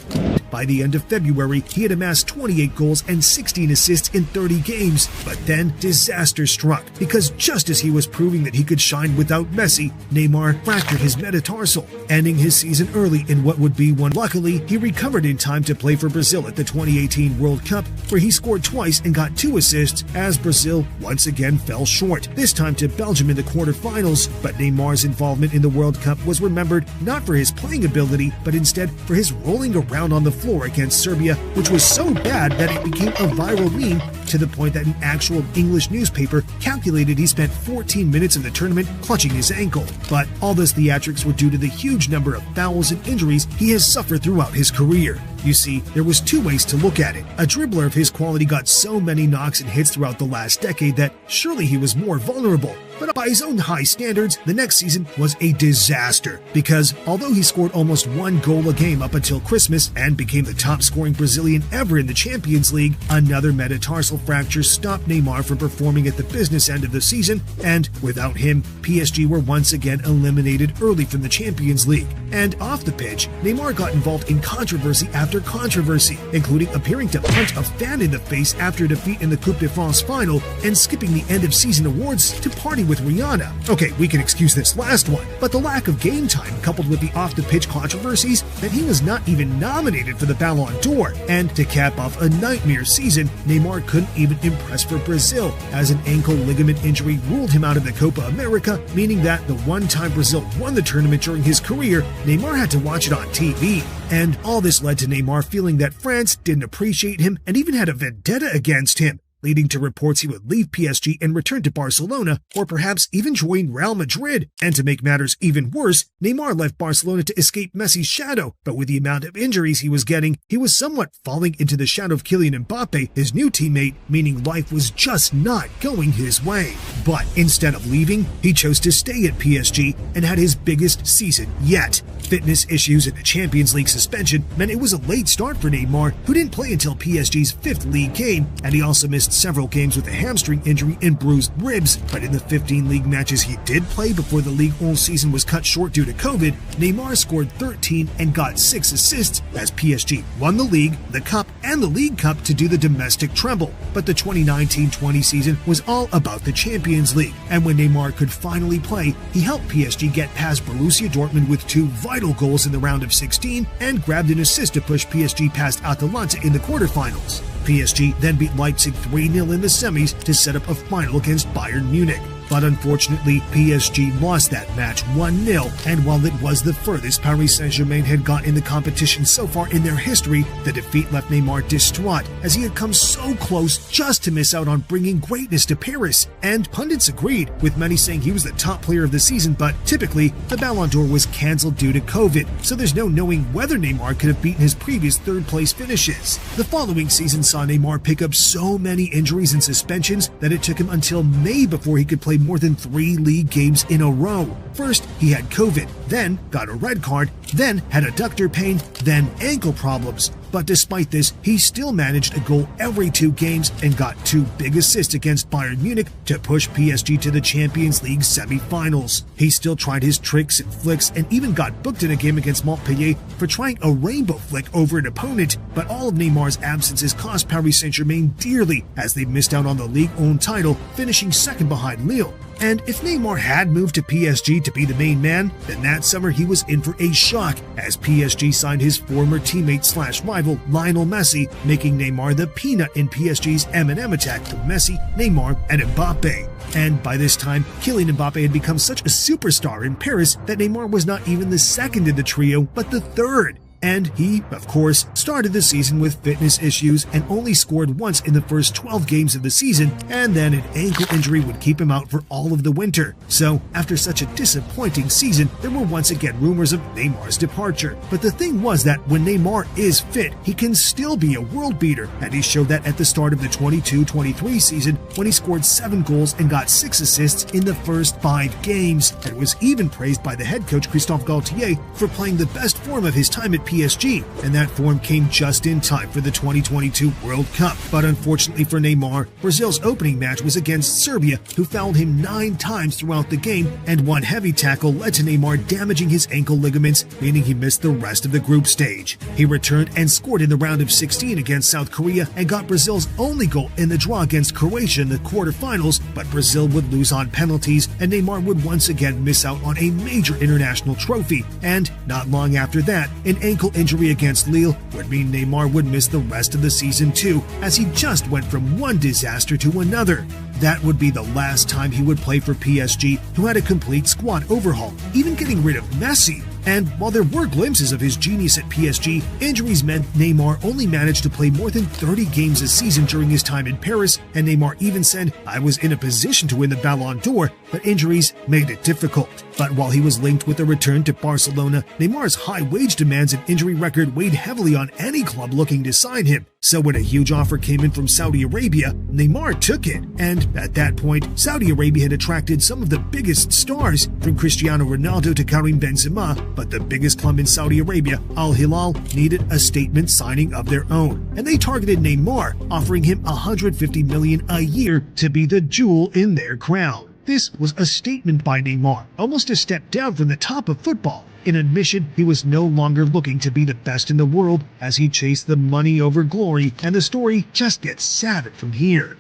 By the end of February, he had amassed 28 goals and 16 assists in 30 games, but then disaster struck, because just as he was proving that he could shine without Messi, Neymar fractured his metatarsal, ending his season early in what would be one. Luckily, he recovered in time to play for Brazil at the 2018 World Cup, where he scored twice and got 2 assists, as Brazil once again fell short, this time to Belgium in the quarterfinals. But Neymar's involvement in the World Cup was remembered not for his playing ability, but instead for his rolling around on the floor against Serbia, which was so bad that it became a viral meme, to the point that an actual English newspaper calculated he spent 14 minutes in the tournament clutching his ankle. But all those theatrics were due to the huge number of fouls and injuries he has suffered throughout his career. You see, there was 2 ways to look at it. A dribbler of his quality got so many knocks and hits throughout the last decade that surely he was more vulnerable. But by his own high standards, the next season was a disaster, because although he scored almost 1 goal a game up until Christmas and became the top-scoring Brazilian ever in the Champions League, another metatarsal fracture stopped Neymar from performing at the business end of the season, and without him, PSG were once again eliminated early from the Champions League. And off the pitch, Neymar got involved in controversy after after controversy, including appearing to punch a fan in the face after a defeat in the Coupe de France final and skipping the end-of-season awards to party with Rihanna. Okay, we can excuse this last one, but the lack of game time coupled with the off-the-pitch controversies meant he was not even nominated for the Ballon d'Or, and to cap off a nightmare season, Neymar couldn't even impress for Brazil, as an ankle ligament injury ruled him out of the Copa America, meaning that the one time Brazil won the tournament during his career, Neymar had to watch it on TV. And all this led to Neymar feeling that France didn't appreciate him and even had a vendetta against him, leading to reports he would leave PSG and return to Barcelona, or perhaps even join Real Madrid. And to make matters even worse, Neymar left Barcelona to escape Messi's shadow, but with the amount of injuries he was getting, he was somewhat falling into the shadow of Kylian Mbappe, his new teammate, meaning life was just not going his way. But instead of leaving, he chose to stay at PSG and had his biggest season yet. Fitness issues and the Champions League suspension meant it was a late start for Neymar, who didn't play until PSG's 5th league game, and he also missed several games with a hamstring injury and bruised ribs. But in the 15 league matches he did play before the Ligue 1 season was cut short due to COVID, Neymar scored 13 and got 6 assists as PSG won the league, the cup, and the League Cup to do the domestic treble. But the 2019-20 season was all about the Champions League, and when Neymar could finally play, he helped PSG get past Borussia Dortmund with 2 vital goals in the round of 16 and grabbed an assist to push PSG past Atalanta in the quarterfinals. PSG then beat Leipzig 3-0 in the semis to set up a final against Bayern Munich. But unfortunately, PSG lost that match 1-0, and while it was the furthest Paris Saint-Germain had got in the competition so far in their history, the defeat left Neymar distraught, as he had come so close just to miss out on bringing greatness to Paris. And pundits agreed, with many saying he was the top player of the season, but typically, the Ballon d'Or was cancelled due to COVID, so there's no knowing whether Neymar could have beaten his previous third-place finishes. The following season saw Neymar pick up so many injuries and suspensions that it took him until May before he could play more than 3 league games in a row. First, he had COVID, then got a red card, then had adductor pain, then ankle problems. But despite this, he still managed a goal every 2 games and got 2 big assists against Bayern Munich to push PSG to the Champions League semi-finals. He still tried his tricks and flicks and even got booked in a game against Montpellier for trying a rainbow flick over an opponent, but all of Neymar's absences cost Paris Saint-Germain dearly as they missed out on the Ligue 1 title, finishing second behind Lille. And if Neymar had moved to PSG to be the main man, then that summer he was in for a shock, as PSG signed his former teammate/rival Lionel Messi, making Neymar the peanut in PSG's M&M attack with Messi, Neymar, and Mbappe. And by this time, Kylian Mbappe had become such a superstar in Paris that Neymar was not even the second in the trio, but the third. And he, of course, started the season with fitness issues and only scored once in the first 12 games of the season, and then an ankle injury would keep him out for all of the winter. So, after such a disappointing season, there were once again rumors of Neymar's departure. But the thing was that when Neymar is fit, he can still be a world beater, and he showed that at the start of the 22-23 season when he scored 7 goals and got 6 assists in the first 5 games, and was even praised by the head coach Christophe Galtier for playing the best form of his time at PSG, and that form came just in time for the 2022 World Cup. But unfortunately for Neymar, Brazil's opening match was against Serbia, who fouled him 9 times throughout the game, and one heavy tackle led to Neymar damaging his ankle ligaments, meaning he missed the rest of the group stage. He returned and scored in the round of 16 against South Korea and got Brazil's only goal in the draw against Croatia in the quarterfinals, but Brazil would lose on penalties, and Neymar would once again miss out on a major international trophy. And not long after that, an ankle injury against Lille would mean Neymar would miss the rest of the season too, as he just went from one disaster to another. That would be the last time he would play for PSG, who had a complete squad overhaul, even getting rid of Messi. And while there were glimpses of his genius at PSG, injuries meant Neymar only managed to play more than 30 games a season during his time in Paris, and Neymar even said, "I was in a position to win the Ballon d'Or, but injuries made it difficult." But while he was linked with a return to Barcelona, Neymar's high wage demands and injury record weighed heavily on any club looking to sign him. So when a huge offer came in from Saudi Arabia, Neymar took it. And at that point, Saudi Arabia had attracted some of the biggest stars, from Cristiano Ronaldo to Karim Benzema, but the biggest club in Saudi Arabia, Al Hilal, needed a statement signing of their own. And they targeted Neymar, offering him $150 million a year to be the jewel in their crown. This was a statement by Neymar, almost a step down from the top of football. in admission he was no longer looking to be the best in the world as he chased the money over glory, and the story just gets sadder from here.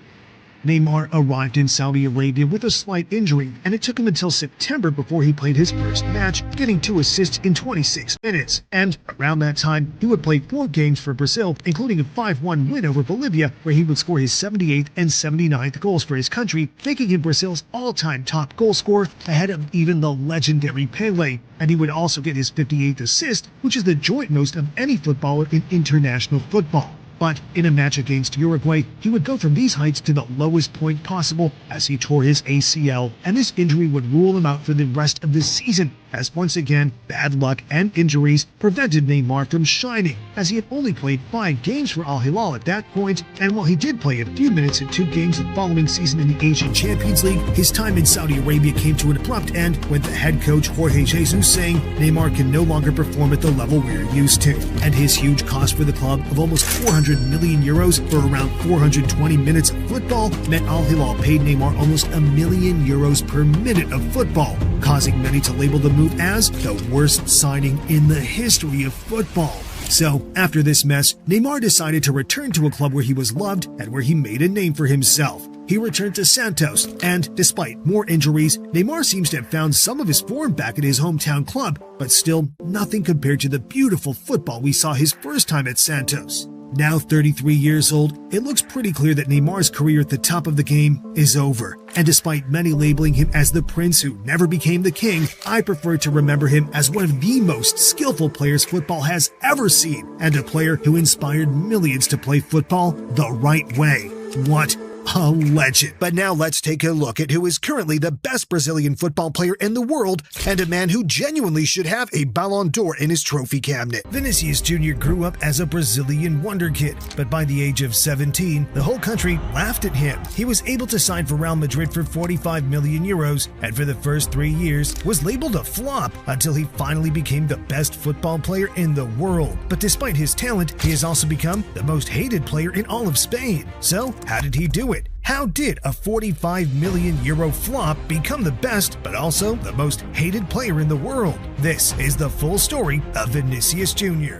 Neymar arrived in Saudi Arabia with a slight injury, and it took him until September before he played his first match, getting 2 assists in 26 minutes. And around that time, he would play 4 games for Brazil, including a 5-1 win over Bolivia, where he would score his 78th and 79th goals for his country, making him Brazil's all-time top goal scorer, ahead of even the legendary Pele. And he would also get his 58th assist, which is the joint most of any footballer in international football. But in a match against Uruguay, he would go from these heights to the lowest point possible as he tore his ACL, and this injury would rule him out for the rest of the season, as once again, bad luck and injuries prevented Neymar from shining, as he had only played 5 games for Al Hilal at that point, and while he did play a few minutes in 2 games the following season in the Asian Champions League, his time in Saudi Arabia came to an abrupt end with the head coach Jorge Jesus saying Neymar can no longer perform at the level we're used to, and his huge cost for the club of almost 400 million euros for around 420 minutes of football meant Al Hilal paid Neymar almost €1 million per minute of football, causing many to label the move as the worst signing in the history of football. So, after this mess, Neymar decided to return to a club where he was loved and where he made a name for himself. He returned to Santos, and despite more injuries, Neymar seems to have found some of his form back at his hometown club, but still nothing compared to the beautiful football we saw his first time at Santos. Now 33 years old, it looks pretty clear that Neymar's career at the top of the game is over. And despite many labeling him as the prince who never became the king, I prefer to remember him as one of the most skillful players football has ever seen, and a player who inspired millions to play football the right way. What a legend. But now let's take a look at who is currently the best Brazilian football player in the world, and a man who genuinely should have a Ballon d'Or in his trophy cabinet. Vinicius Jr. grew up as a Brazilian wonder kid, but by the age of 17, the whole country laughed at him. He was able to sign for Real Madrid for 45 million euros, and for the first 3 years was labeled a flop until he finally became the best football player in the world. But despite his talent, he has also become the most hated player in all of Spain. So how did he do it? How did a 45 million euro flop become the best, but also the most hated player in the world? This is the full story of Vinicius Jr.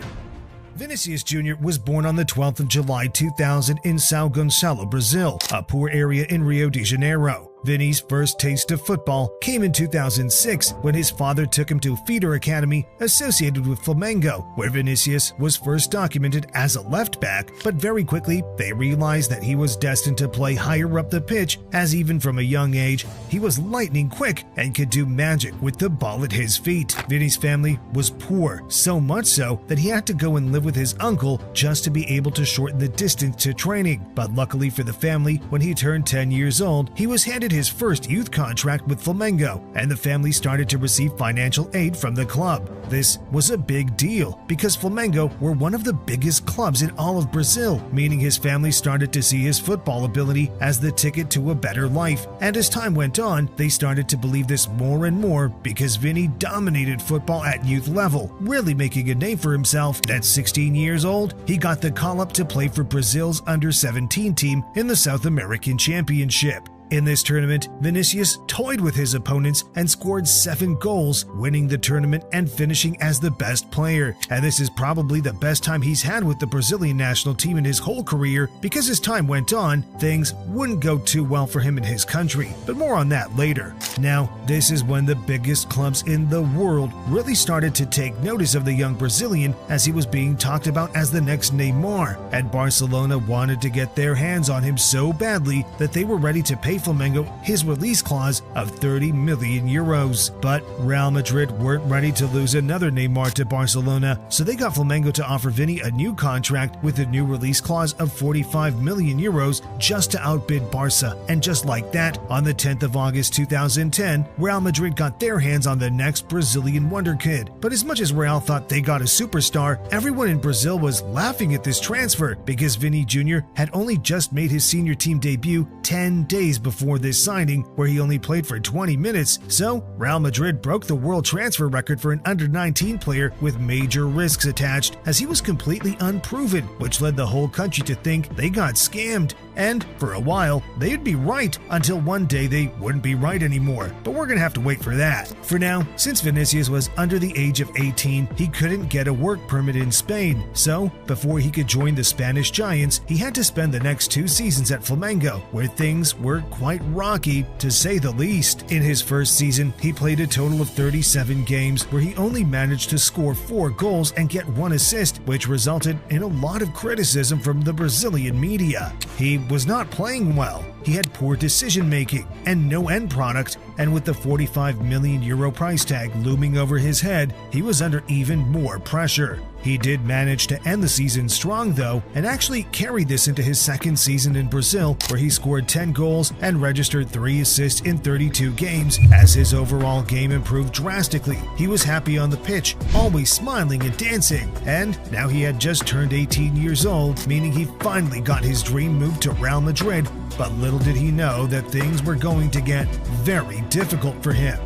Vinicius Jr. was born on the 12th of July 2000 in São Gonçalo, Brazil, a poor area in Rio de Janeiro. Vinny's first taste of football came in 2006 when his father took him to Feeder Academy associated with Flamengo, where Vinicius was first documented as a left back, but very quickly they realized that he was destined to play higher up the pitch, as even from a young age he was lightning quick and could do magic with the ball at his feet. Vinny's family was poor, so much so that he had to go and live with his uncle just to be able to shorten the distance to training. But luckily for the family, when he turned 10 years old, he was handed his first youth contract with Flamengo, and the family started to receive financial aid from the club. This was a big deal because Flamengo were one of the biggest clubs in all of Brazil, meaning his family started to see his football ability as the ticket to a better life. And as time went on, they started to believe this more and more because Vinny dominated football at youth level, really making a name for himself. At 16 years old, he got the call-up to play for Brazil's under-17 team in the South American Championship. In this tournament, Vinicius toyed with his opponents and scored 7 goals, winning the tournament and finishing as the best player. And this is probably the best time he's had with the Brazilian national team in his whole career, because as time went on, things wouldn't go too well for him in his country. But more on that later. Now, this is when the biggest clubs in the world really started to take notice of the young Brazilian, as he was being talked about as the next Neymar. And Barcelona wanted to get their hands on him so badly that they were ready to pay Flamengo his release clause of 30 million euros. But Real Madrid weren't ready to lose another Neymar to Barcelona, so they got Flamengo to offer Vinny a new contract with a new release clause of 45 million euros just to outbid Barca. And just like that, on the 10th of August 2010, Real Madrid got their hands on the next Brazilian wonder kid. But as much as Real thought they got a superstar, everyone in Brazil was laughing at this transfer because Vinny Jr. had only just made his senior team debut 10 days before this signing, where he only played for 20 minutes, so Real Madrid broke the world transfer record for an under-19 player with major risks attached, as he was completely unproven, which led the whole country to think they got scammed. And for a while, they'd be right, until one day they wouldn't be right anymore. But we're gonna have to wait for that. For now, since Vinicius was under the age of 18, he couldn't get a work permit in Spain. So, before he could join the Spanish Giants, he had to spend the next 2 seasons at Flamengo, where things were quite rocky, to say the least. In his first season, he played a total of 37 games, where he only managed to score 4 goals and get 1 assist, which resulted in a lot of criticism from the Brazilian media. He was not playing well. He had poor decision-making and no end product, and with the €45 million price tag looming over his head, he was under even more pressure. He did manage to end the season strong though, and actually carried this into his second season in Brazil, where he scored 10 goals and registered 3 assists in 32 games. As his overall game improved drastically, he was happy on the pitch, always smiling and dancing, and now he had just turned 18 years old, meaning he finally got his dream move to Real Madrid. But little did he know that things were going to get very difficult for him.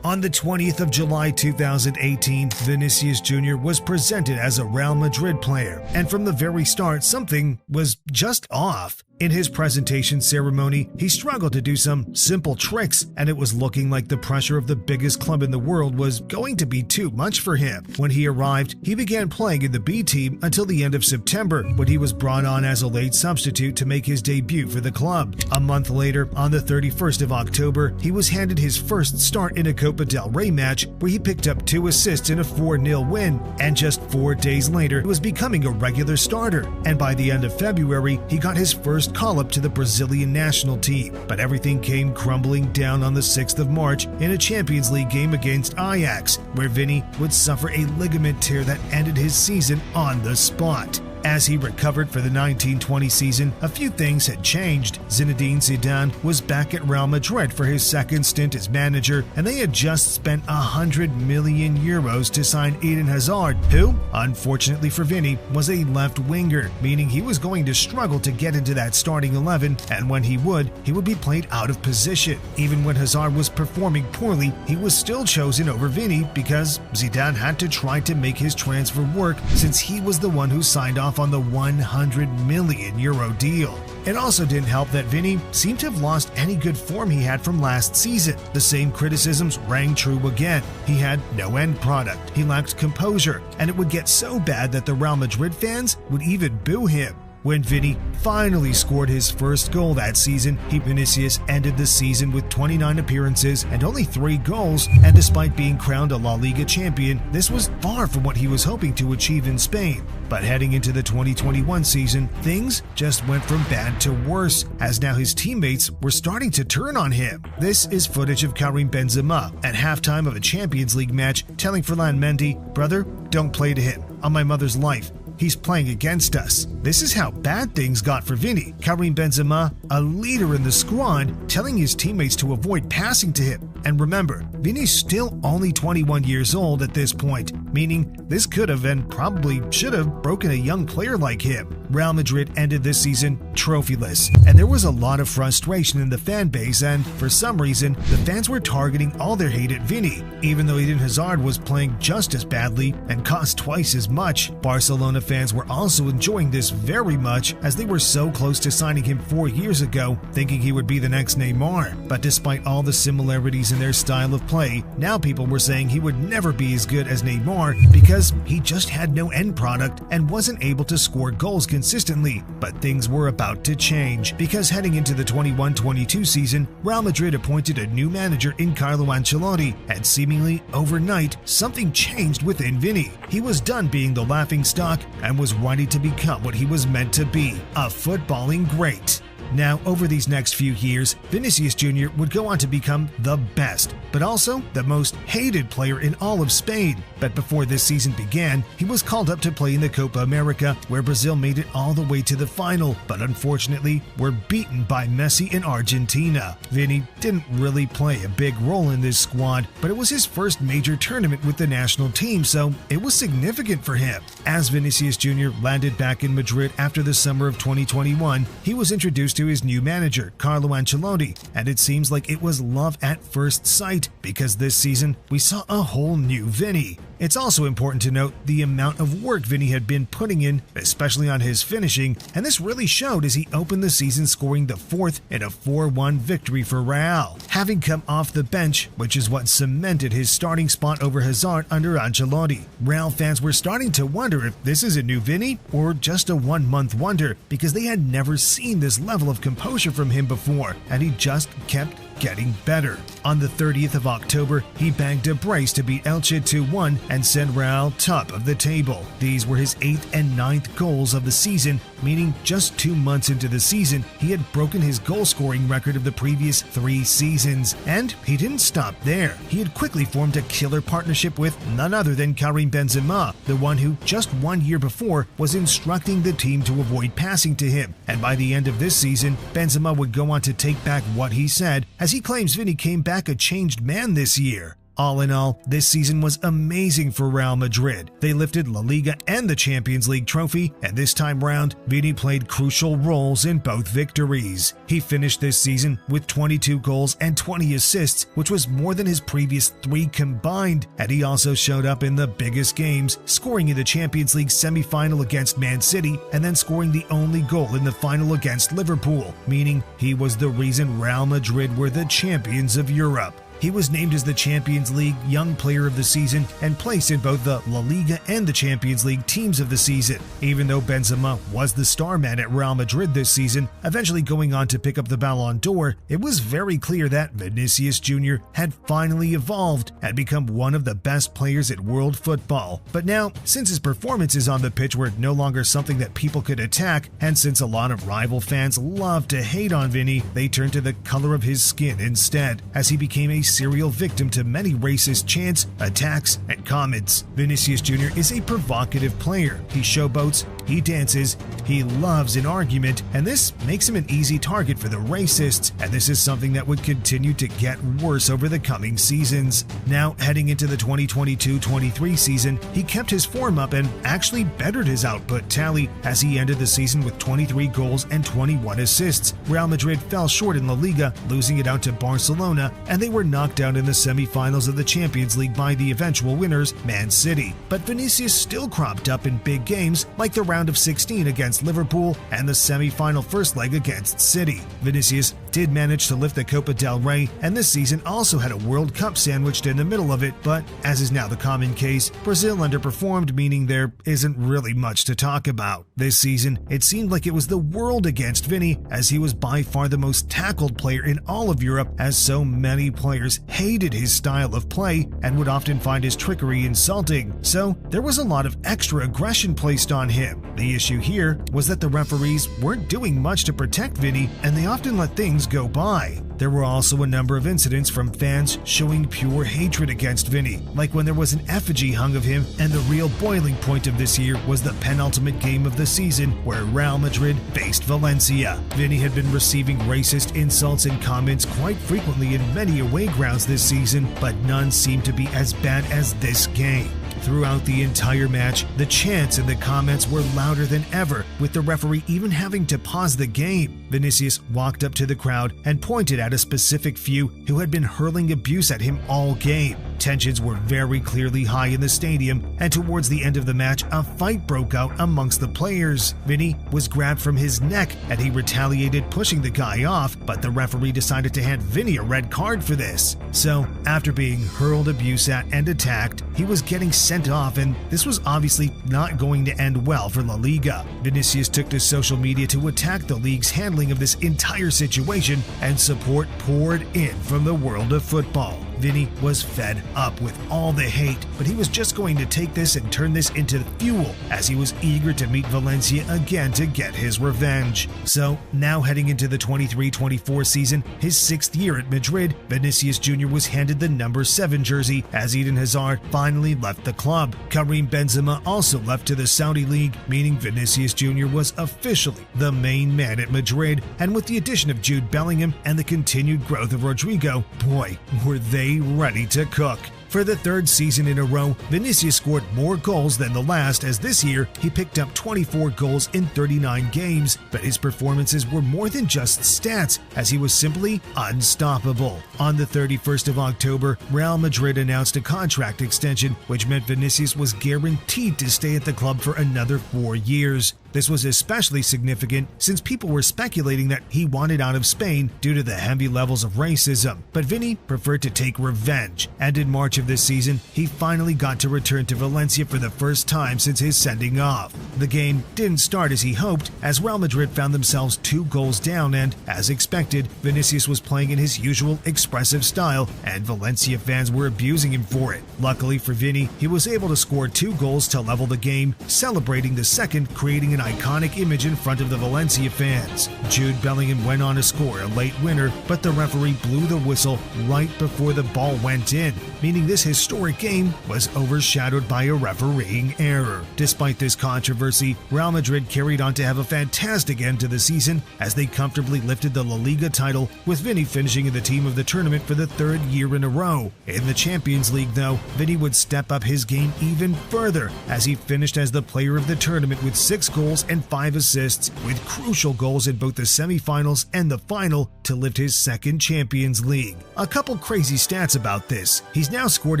On the 20th of July 2018, Vinicius Jr. was presented as a Real Madrid player, and from the very start, something was just off. In his presentation ceremony, he struggled to do some simple tricks, and it was looking like the pressure of the biggest club in the world was going to be too much for him. When he arrived, he began playing in the B team until the end of September, when he was brought on as a late substitute to make his debut for the club. A month later, on the 31st of October, he was handed his first start in a Copa del Rey match, where he picked up 2 assists in a 4-0 win, and just 4 days later, he was becoming a regular starter. And by the end of February, he got his first call-up to the Brazilian national team. But everything came crumbling down on the 6th of March in a Champions League game against Ajax, where Vini would suffer a ligament tear that ended his season on the spot. As he recovered for the 1920 season, a few things had changed. Zinedine Zidane was back at Real Madrid for his second stint as manager, and they had just spent €100 million to sign Eden Hazard, who, unfortunately for Vini, was a left winger, meaning he was going to struggle to get into that starting 11, and when he would be played out of position. Even when Hazard was performing poorly, he was still chosen over Vini because Zidane had to try to make his transfer work, since he was the one who signed off on the €100 million deal. It also didn't help that Vini seemed to have lost any good form he had from last season. The same criticisms rang true again. He had no end product, he lacked composure, and it would get so bad that the Real Madrid fans would even boo him. When Vini finally scored his first goal that season, Vinicius ended the season with 29 appearances and only 3 goals, and despite being crowned a La Liga champion, this was far from what he was hoping to achieve in Spain. But heading into the 2021 season, things just went from bad to worse, as now his teammates were starting to turn on him. This is footage of Karim Benzema at halftime of a Champions League match telling Ferland Mendy, "Brother, don't play to him, on my mother's life. He's playing against us." This is how bad things got for Vini. Karim Benzema, a leader in the squad, telling his teammates to avoid passing to him. And remember, Vini's still only 21 years old at this point, meaning this could have and probably should have broken a young player like him. Real Madrid ended this season trophyless, and there was a lot of frustration in the fan base, and for some reason, the fans were targeting all their hate at Vini. Even though Eden Hazard was playing just as badly and cost twice as much, Barcelona fans were also enjoying this very much, as they were so close to signing him 4 years ago, thinking he would be the next Neymar. But despite all the similarities in their style of play, now people were saying he would never be as good as Neymar because he just had no end product and wasn't able to score goals consistently. But things were about to change, because heading into the 21-22 season, Real Madrid appointed a new manager in Carlo Ancelotti, and seemingly overnight, something changed within Vini. He was done being the laughingstock and was ready to become what he was meant to be, a footballing great. Now, over these next few years, Vinicius Jr. would go on to become the best, but also the most hated player in all of Spain. But before this season began, he was called up to play in the Copa America, where Brazil made it all the way to the final, but unfortunately were beaten by Messi in Argentina. Vini didn't really play a big role in this squad, but it was his first major tournament with the national team, so it was significant for him. As Vinicius Jr. landed back in Madrid after the summer of 2021, he was introduced to his new manager, Carlo Ancelotti, and it seems like it was love at first sight because this season we saw a whole new Vini. It's also important to note the amount of work Vini had been putting in, especially on his finishing, and this really showed as he opened the season scoring the fourth in a 4-1 victory for Real, having come off the bench, which is what cemented his starting spot over Hazard under Ancelotti. Real fans were starting to wonder if this is a new Vini or just a one-month wonder because they had never seen this level of composure from him before, and he just kept getting better. On the 30th of October, he bagged a brace to beat Elche 2-1 and send Real top of the table. These were his 8th and 9th goals of the season, meaning just 2 months into the season, he had broken his goal-scoring record of the previous 3 seasons. And he didn't stop there. He had quickly formed a killer partnership with none other than Karim Benzema, the one who just 1 year before was instructing the team to avoid passing to him. And by the end of this season, Benzema would go on to take back what he said, as he claims Vini came back a changed man this year. All in all, this season was amazing for Real Madrid. They lifted La Liga and the Champions League trophy, and this time round, Vini played crucial roles in both victories. He finished this season with 22 goals and 20 assists, which was more than his previous 3 combined, and he also showed up in the biggest games, scoring in the Champions League semi-final against Man City and then scoring the only goal in the final against Liverpool, meaning he was the reason Real Madrid were the champions of Europe. He was named as the Champions League Young Player of the Season and placed in both the La Liga and the Champions League Teams of the Season. Even though Benzema was the star man at Real Madrid this season, eventually going on to pick up the Ballon d'Or, it was very clear that Vinicius Jr. had finally evolved and become one of the best players at world football. But now, since his performances on the pitch were no longer something that people could attack, and since a lot of rival fans love to hate on Vini, they turned to the color of his skin instead, as he became a serial victim to many racist chants, attacks, and comments. Vinicius Jr. is a provocative player. He showboats, he dances, he loves an argument, and this makes him an easy target for the racists, and this is something that would continue to get worse over the coming seasons. Now, heading into the 2022-23 season, he kept his form up and actually bettered his output tally as he ended the season with 23 goals and 21 assists. Real Madrid fell short in La Liga, losing it out to Barcelona, and they were knocked out in the semi-finals of the Champions League by the eventual winners, Man City. But Vinicius still cropped up in big games like the round of 16 against Liverpool and the semi-final first leg against City. Vinicius did manage to lift the Copa del Rey, and this season also had a World Cup sandwiched in the middle of it, but as is now the common case, Brazil underperformed, meaning there isn't really much to talk about. This season, it seemed like it was the world against Vini, as he was by far the most tackled player in all of Europe, as so many players hated his style of play and would often find his trickery insulting, so there was a lot of extra aggression placed on him. The issue here was that the referees weren't doing much to protect Vini, and they often let things go by. There were also a number of incidents from fans showing pure hatred against Vini, like when there was an effigy hung of him, and the real boiling point of this year was the penultimate game of the season where Real Madrid faced Valencia. Vini had been receiving racist insults and comments quite frequently in many away grounds this season, but none seemed to be as bad as this game. Throughout the entire match, the chants and the comments were louder than ever, with the referee even having to pause the game. Vinicius walked up to the crowd and pointed at a specific few who had been hurling abuse at him all game. Tensions were very clearly high in the stadium, and towards the end of the match, a fight broke out amongst the players. Vini was grabbed from his neck and he retaliated, pushing the guy off, but the referee decided to hand Vini a red card for this. So, after being hurled abuse at and attacked, he was getting sent off, and this was obviously not going to end well for La Liga. Vinicius took to social media to attack the league's handling of this entire situation, and support poured in from the world of football. Vini was fed up with all the hate, but he was just going to take this and turn this into fuel, as he was eager to meet Valencia again to get his revenge. So, now heading into the 23-24 season, his 6th year at Madrid, Vinicius Jr. was handed the number 7 jersey as Eden Hazard finally left the club. Karim Benzema also left to the Saudi League, meaning Vinicius Jr. was officially the main man at Madrid, and with the addition of Jude Bellingham and the continued growth of Rodrigo, boy, were they ready to cook. For the third season in a row, Vinicius scored more goals than the last, as this year he picked up 24 goals in 39 games, but his performances were more than just stats, as he was simply unstoppable. On the 31st of October, Real Madrid announced a contract extension, which meant Vinicius was guaranteed to stay at the club for another 4 years. This was especially significant since people were speculating that he wanted out of Spain due to the heavy levels of racism, but Vinny preferred to take revenge, and in March of this season, he finally got to return to Valencia for the first time since his sending off. The game didn't start as he hoped, as Real Madrid found themselves 2 goals down, and, as expected, Vinicius was playing in his usual expressive style, and Valencia fans were abusing him for it. Luckily for Vinny, he was able to score 2 goals to level the game, celebrating the second, creating an iconic image in front of the Valencia fans. Jude Bellingham went on to score a late winner, but the referee blew the whistle right before the ball went in, meaning this historic game was overshadowed by a refereeing error. Despite this controversy, Real Madrid carried on to have a fantastic end to the season as they comfortably lifted the La Liga title, with Vinny finishing in the team of the tournament for the 3rd year in a row. In the Champions League, though, Vinny would step up his game even further as he finished as the player of the tournament with 6 goals and 5 assists, with crucial goals in both the semi-finals and the final to lift his 2nd Champions League. A couple crazy stats about this. He's now scored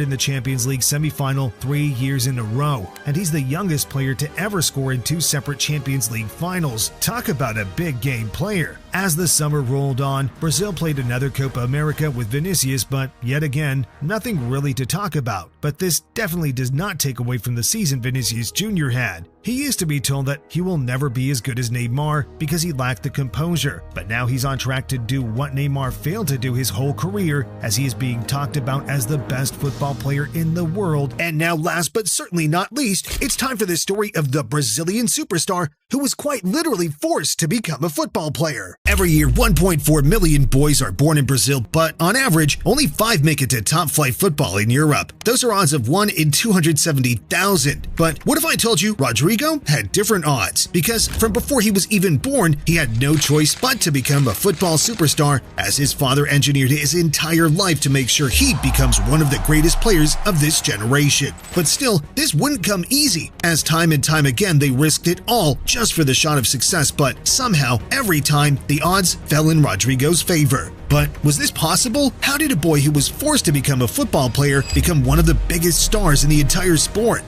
in the Champions League semi-final 3 years in a row, and he's the youngest player to ever score in 2 separate Champions League finals. Talk about a big game player. As the summer rolled on, Brazil played another Copa America with Vinicius, but yet again, nothing really to talk about. But this definitely does not take away from the season Vinicius Jr. had. He used to be told that he will never be as good as Neymar because he lacked the composure, but now he's on track to do what Neymar failed to do his whole career, as he is being talked about as the best football player in the world. And now, last but certainly not least, it's time for the story of the Brazilian superstar who was quite literally forced to become a football player. Every year, 1.4 million boys are born in Brazil, but on average, only 5 make it to top-flight football in Europe. Those are odds of 1 in 270,000. But what if I told you Rodrigo had different odds? Because from before he was even born, he had no choice but to become a football superstar, as his father engineered his entire life to make sure he becomes one of the greatest players of this generation. But still, this wouldn't come easy, as time and time again they risked it all just for the shot of success, but somehow, every time, the odds fell in Rodrigo's favor. But was this possible? How did a boy who was forced to become a football player become one of the biggest stars in the entire sport?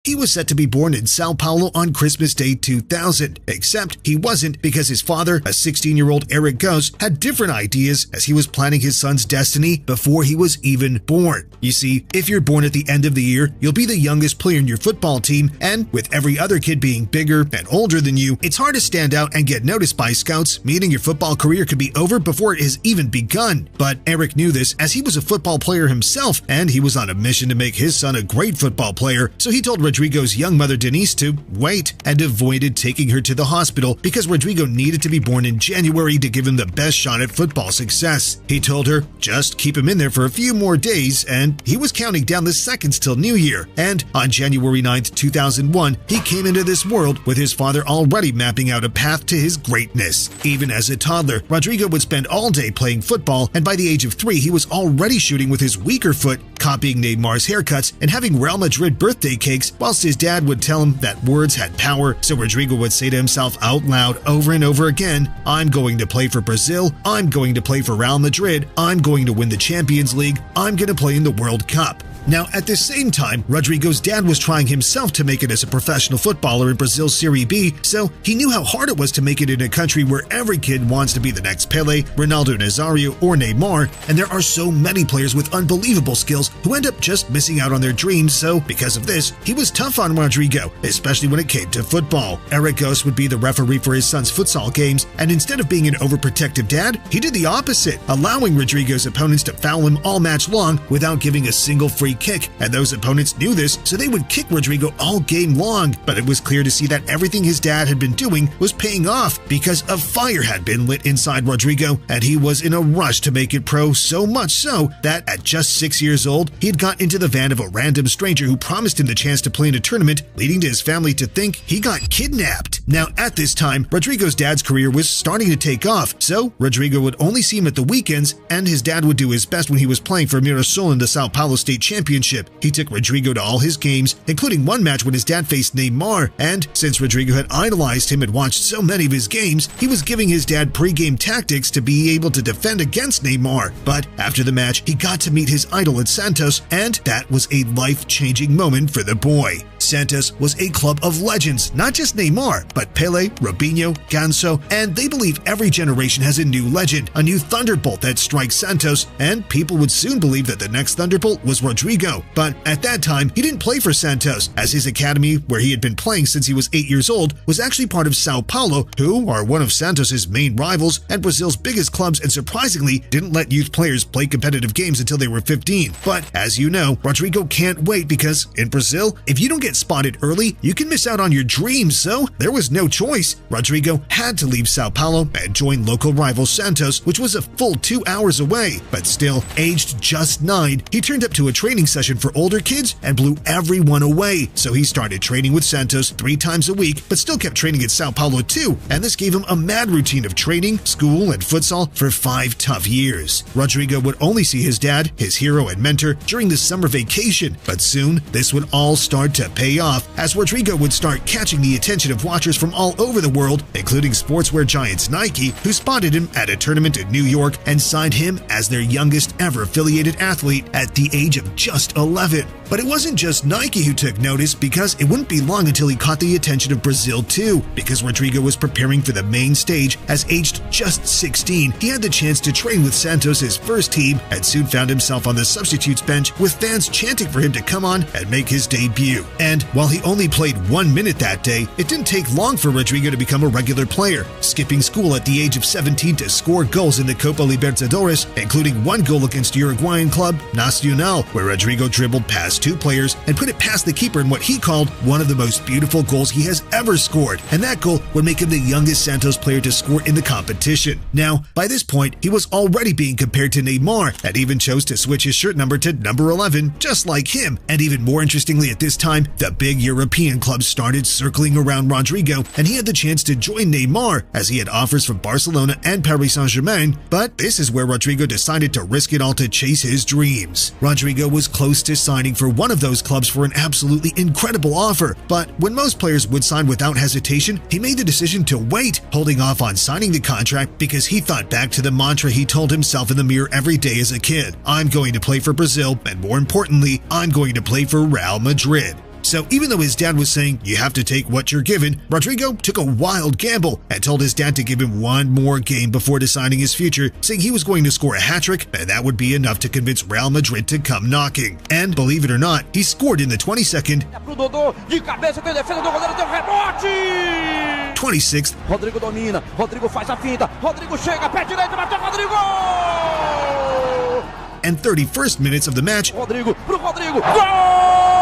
He was set to be born in Sao Paulo on Christmas Day 2000, except he wasn't, because his father, a 16-year-old Eric Goes, had different ideas as he was planning his son's destiny before he was even born. You see, if you're born at the end of the year, you'll be the youngest player in your football team, and with every other kid being bigger and older than you, it's hard to stand out and get noticed by scouts, meaning your football career could be over before it has even begun. But Eric knew this, as he was a football player himself, and he was on a mission to make his son a great football player, so he told Rodrigo's young mother Denise to wait, and avoided taking her to the hospital because Rodrigo needed to be born in January to give him the best shot at football success. He told her, just keep him in there for a few more days, and he was counting down the seconds till New Year. And on January 9th, 2001, he came into this world with his father already mapping out a path to his greatness. Even as a toddler, Rodrigo would spend all day playing football, and by the age of 3, he was already shooting with his weaker foot, copying Neymar's haircuts, and having Real Madrid birthday cakes, whilst his dad would tell him that words had power, so Rodrigo would say to himself out loud over and over again, I'm going to play for Brazil, I'm going to play for Real Madrid, I'm going to win the Champions League, I'm going to play in the World Cup. Now, at the same time, Rodrigo's dad was trying himself to make it as a professional footballer in Brazil's Serie B, so he knew how hard it was to make it in a country where every kid wants to be the next Pele, Ronaldo, Nazario, or Neymar, and there are so many players with unbelievable skills who end up just missing out on their dreams, so because of this, he was tough on Rodrigo, especially when it came to football. Eric Goes would be the referee for his son's futsal games, and instead of being an overprotective dad, he did the opposite, allowing Rodrigo's opponents to foul him all match long without giving a single free kick, and those opponents knew this, so they would kick Rodrigo all game long. But it was clear to see that everything his dad had been doing was paying off, because a fire had been lit inside Rodrigo, and he was in a rush to make it pro, so much so that at just 6 years old, he had got into the van of a random stranger who promised him the chance to play in a tournament, leading to his family to think he got kidnapped. Now, at this time, Rodrigo's dad's career was starting to take off, so Rodrigo would only see him at the weekends, and his dad would do his best when he was playing for Mirassol in the Sao Paulo State Championship. He took Rodrigo to all his games, including one match when his dad faced Neymar, and since Rodrigo had idolized him and watched so many of his games, he was giving his dad pre-game tactics to be able to defend against Neymar. But after the match, he got to meet his idol at Santos, and that was a life-changing moment for the boy. Santos was a club of legends, not just Neymar, but Pele, Robinho, Ganso, and they believe every generation has a new legend, a new thunderbolt that strikes Santos, and people would soon believe that the next thunderbolt was Rodrigo. But at that time, he didn't play for Santos, as his academy, where he had been playing since he was 8 years old, was actually part of Sao Paulo, who are one of Santos's main rivals and Brazil's biggest clubs, and surprisingly didn't let youth players play competitive games until they were 15. But as you know, Rodrigo can't wait because in Brazil, if you don't get spotted early, you can miss out on your dreams, so there was no choice. Rodrigo had to leave Sao Paulo and join local rival Santos, which was a full 2 hours away. But still, aged just 9, he turned up to a training session for older kids and blew everyone away. So he started training with Santos 3 times a week, but still kept training at Sao Paulo too, and this gave him a mad routine of training, school, and futsal for 5 tough years. Rodrigo would only see his dad, his hero and mentor, during the summer vacation, but soon this would all start to pay off as Rodrigo would start catching the attention of watchers from all over the world, including sportswear giants Nike, who spotted him at a tournament in New York and signed him as their youngest ever affiliated athlete at the age of just 11. But it wasn't just Nike who took notice, because it wouldn't be long until he caught the attention of Brazil too, because Rodrigo was preparing for the main stage. As aged just 16, he had the chance to train with Santos' first team and soon found himself on the substitutes bench with fans chanting for him to come on and make his debut. And while he only played 1 minute that day, it didn't take long for Rodrigo to become a regular player, skipping school at the age of 17 to score goals in the Copa Libertadores, including 1 goal against Uruguayan club Nacional, where Rodrigo dribbled past 2 players and put it past the keeper in what he called one of the most beautiful goals he has ever scored, and that goal would make him the youngest Santos player to score in the competition. Now, by this point, he was already being compared to Neymar, and even chose to switch his shirt number to number 11, just like him. And even more interestingly at this time, the big European clubs started circling around Rodrigo, and he had the chance to join Neymar, as he had offers from Barcelona and Paris Saint-Germain. But this is where Rodrigo decided to risk it all to chase his dreams. Rodrigo was close to signing for one of those clubs for an absolutely incredible offer, but when most players would sign without hesitation, he made the decision to wait, holding off on signing the contract because he thought back to the mantra he told himself in the mirror every day as a kid: I'm going to play for Brazil, and more importantly, I'm going to play for Real Madrid. So even though his dad was saying, you have to take what you're given, Rodrigo took a wild gamble and told his dad to give him 1 more game before deciding his future, saying he was going to score a hat-trick, and that would be enough to convince Real Madrid to come knocking. And believe it or not, he scored in the 22nd, 26th, Rodrigo domina, Rodrigo faz a finta, Rodrigo chega, pé direito, bateu Rodrigo! and 31st minutes of the match, Rodrigo, pro Rodrigo, gol!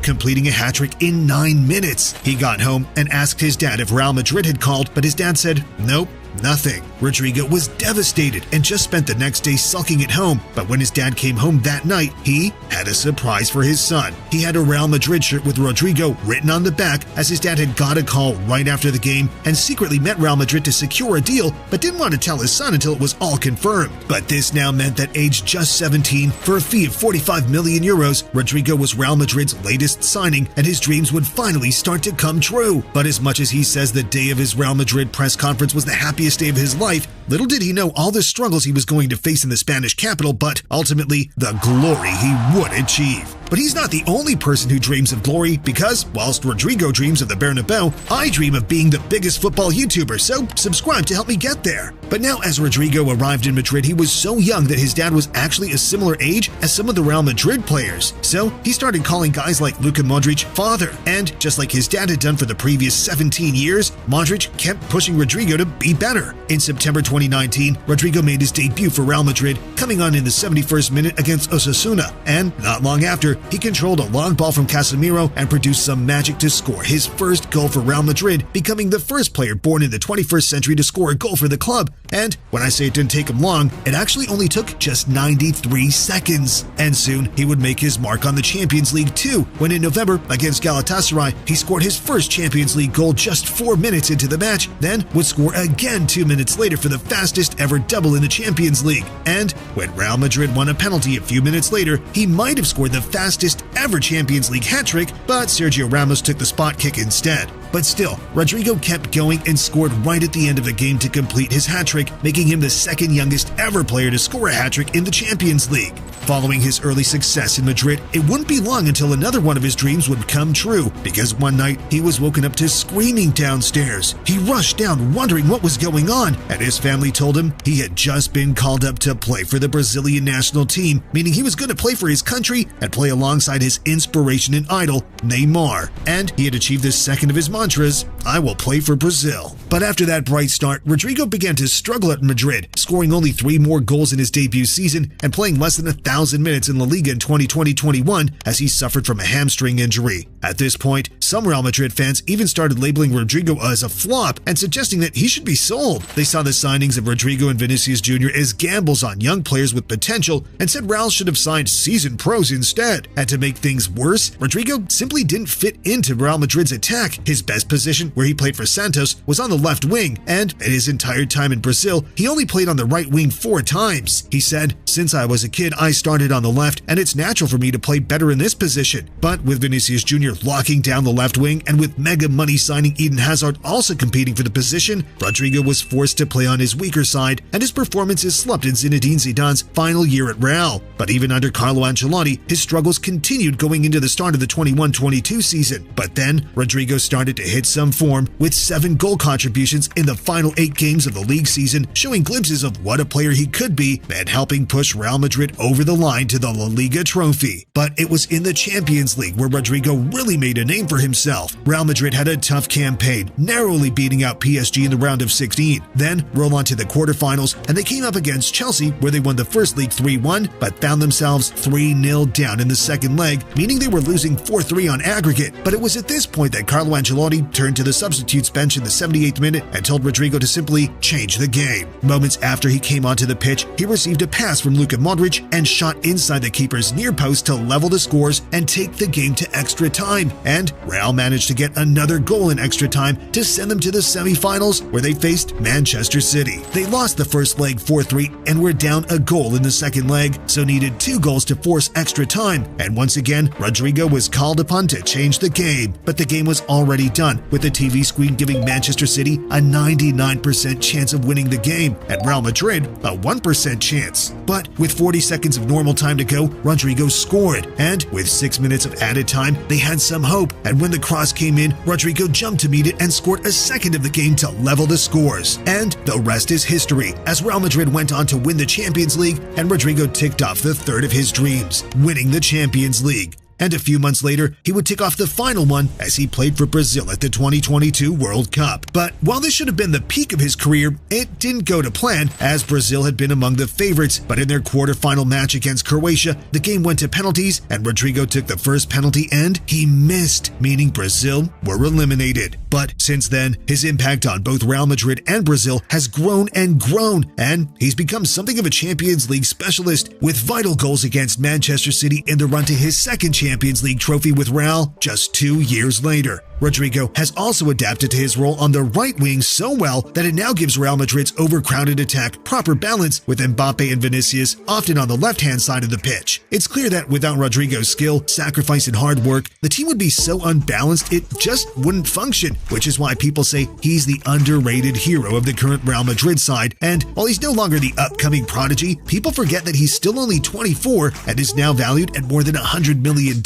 completing a hat-trick in 9 minutes. He got home and asked his dad if Real Madrid had called, but his dad said, nope, nothing. Rodrigo was devastated and just spent the next day sulking at home, but when his dad came home that night, he had a surprise for his son. He had a Real Madrid shirt with Rodrigo written on the back, as his dad had got a call right after the game and secretly met Real Madrid to secure a deal, but didn't want to tell his son until it was all confirmed. But this now meant that aged just 17, for a fee of 45 million euros, Rodrigo was Real Madrid's latest signing, and his dreams would finally start to come true. But as much as he says the day of his Real Madrid press conference was the happiest day of his life, little did he know all the struggles he was going to face in the Spanish capital, but ultimately the glory he would achieve. But he's not the only person who dreams of glory, because whilst Rodrigo dreams of the Bernabeu, I dream of being the biggest football YouTuber, so subscribe to help me get there. But now as Rodrigo arrived in Madrid, he was so young that his dad was actually a similar age as some of the Real Madrid players. So he started calling guys like Luka Modric father, and just like his dad had done for the previous 17 years, Modric kept pushing Rodrigo to be better. In September 2019, Rodrigo made his debut for Real Madrid, coming on in the 71st minute against Osasuna, and not long after, he controlled a long ball from Casemiro and produced some magic to score his first goal for Real Madrid, becoming the first player born in the 21st century to score a goal for the club. And when I say it didn't take him long, it actually only took just 93 seconds. And soon he would make his mark on the Champions League too, when in November against Galatasaray, he scored his first Champions League goal just 4 minutes into the match, then would score again 2 minutes later for the fastest ever double in the Champions League. And when Real Madrid won a penalty a few minutes later, he might have scored the fastest ever Champions League hat-trick, but Sergio Ramos took the spot kick instead. But still, Rodrigo kept going and scored right at the end of the game to complete his hat-trick, making him the second youngest ever player to score a hat-trick in the Champions League. Following his early success in Madrid, it wouldn't be long until another one of his dreams would come true, because one night he was woken up to screaming downstairs. He rushed down wondering what was going on, and his family told him he had just been called up to play for the Brazilian national team, meaning he was going to play for his country and play alongside his inspiration and idol, Neymar. And he had achieved the second of his mantras, "I will play for Brazil." But after that bright start, Rodrigo began to struggle at Madrid, scoring only 3 more goals in his debut season and playing less than 1,000 minutes in La Liga in 2020-21 as he suffered from a hamstring injury. At this point, some Real Madrid fans even started labeling Rodrigo as a flop and suggesting that he should be sold. They saw the signings of Rodrigo and Vinicius Jr. as gambles on young players with potential and said Real should have signed seasoned pros instead. And to make things worse, Rodrigo simply didn't fit into Real Madrid's attack. His best position, where he played for Santos, was on the left wing, and in his entire time in Brazil, he only played on the right wing 4 times. He said, "Since I was a kid, I started on the left, and it's natural for me to play better in this position." But with Vinicius Jr. locking down the left wing, and with mega money signing Eden Hazard also competing for the position, Rodrigo was forced to play on his weaker side, and his performances slumped in Zinedine Zidane's final year at Real. But even under Carlo Ancelotti, his struggles continued going into the start of the 21-22 season. But then, Rodrigo started to hit some form, with 7 goal contributions in the final 8 games of the league season, showing glimpses of what a player he could be and helping push Real Madrid over the line to the La Liga trophy. But it was in the Champions League where Rodrigo really made a name for himself. Real Madrid had a tough campaign, narrowly beating out PSG in the round of 16, then roll on to the quarterfinals, and they came up against Chelsea, where they won the first leg 3-1, but found themselves 3-0 down in the second leg, meaning they were losing 4-3 on aggregate. But it was at this point that Carlo Ancelotti turned to the substitutes bench in the 78th minute and told Rodrigo to simply change the game. Moments after he came onto the pitch, he received a pass from Luka Modric and shot inside the keeper's near post to level the scores and take the game to extra time. And Real managed to get another goal in extra time to send them to the semi-finals, where they faced Manchester City. They lost the first leg 4-3 and were down a goal in the second leg, so needed 2 goals to force extra time. And once again, Rodrigo was called upon to change the game. But the game was already done, with the TV screen giving Manchester City a 99% chance of winning the game, and Real Madrid a 1% chance. But with 40 seconds of normal time to go, Rodrigo scored, and with 6 minutes of added time, they had some hope. And when the cross came in, Rodrigo jumped to meet it and scored a second of the game to level the scores. And the rest is history, as Real Madrid went on to win the Champions League, and Rodrigo ticked off the third of his dreams, winning the Champions League. And a few months later, he would tick off the final one as he played for Brazil at the 2022 World Cup. But while this should have been the peak of his career, it didn't go to plan, as Brazil had been among the favorites. But in their quarterfinal match against Croatia, the game went to penalties, and Rodrigo took the first penalty and he missed, meaning Brazil were eliminated. But since then, his impact on both Real Madrid and Brazil has grown and grown, and he's become something of a Champions League specialist, with vital goals against Manchester City in the run to his second Champions League trophy with Real just 2 years later. Rodrigo has also adapted to his role on the right wing so well that it now gives Real Madrid's overcrowded attack proper balance, with Mbappe and Vinicius often on the left-hand side of the pitch. It's clear that without Rodrigo's skill, sacrifice, and hard work, the team would be so unbalanced it just wouldn't function, which is why people say he's the underrated hero of the current Real Madrid side. And while he's no longer the upcoming prodigy, people forget that he's still only 24 and is now valued at more than $100 million,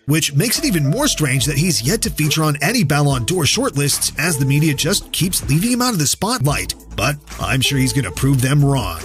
which makes it even more strange that he's yet to feature on any Ballon d'Or shortlists, as the media just keeps leaving him out of the spotlight. But I'm sure he's going to prove them wrong.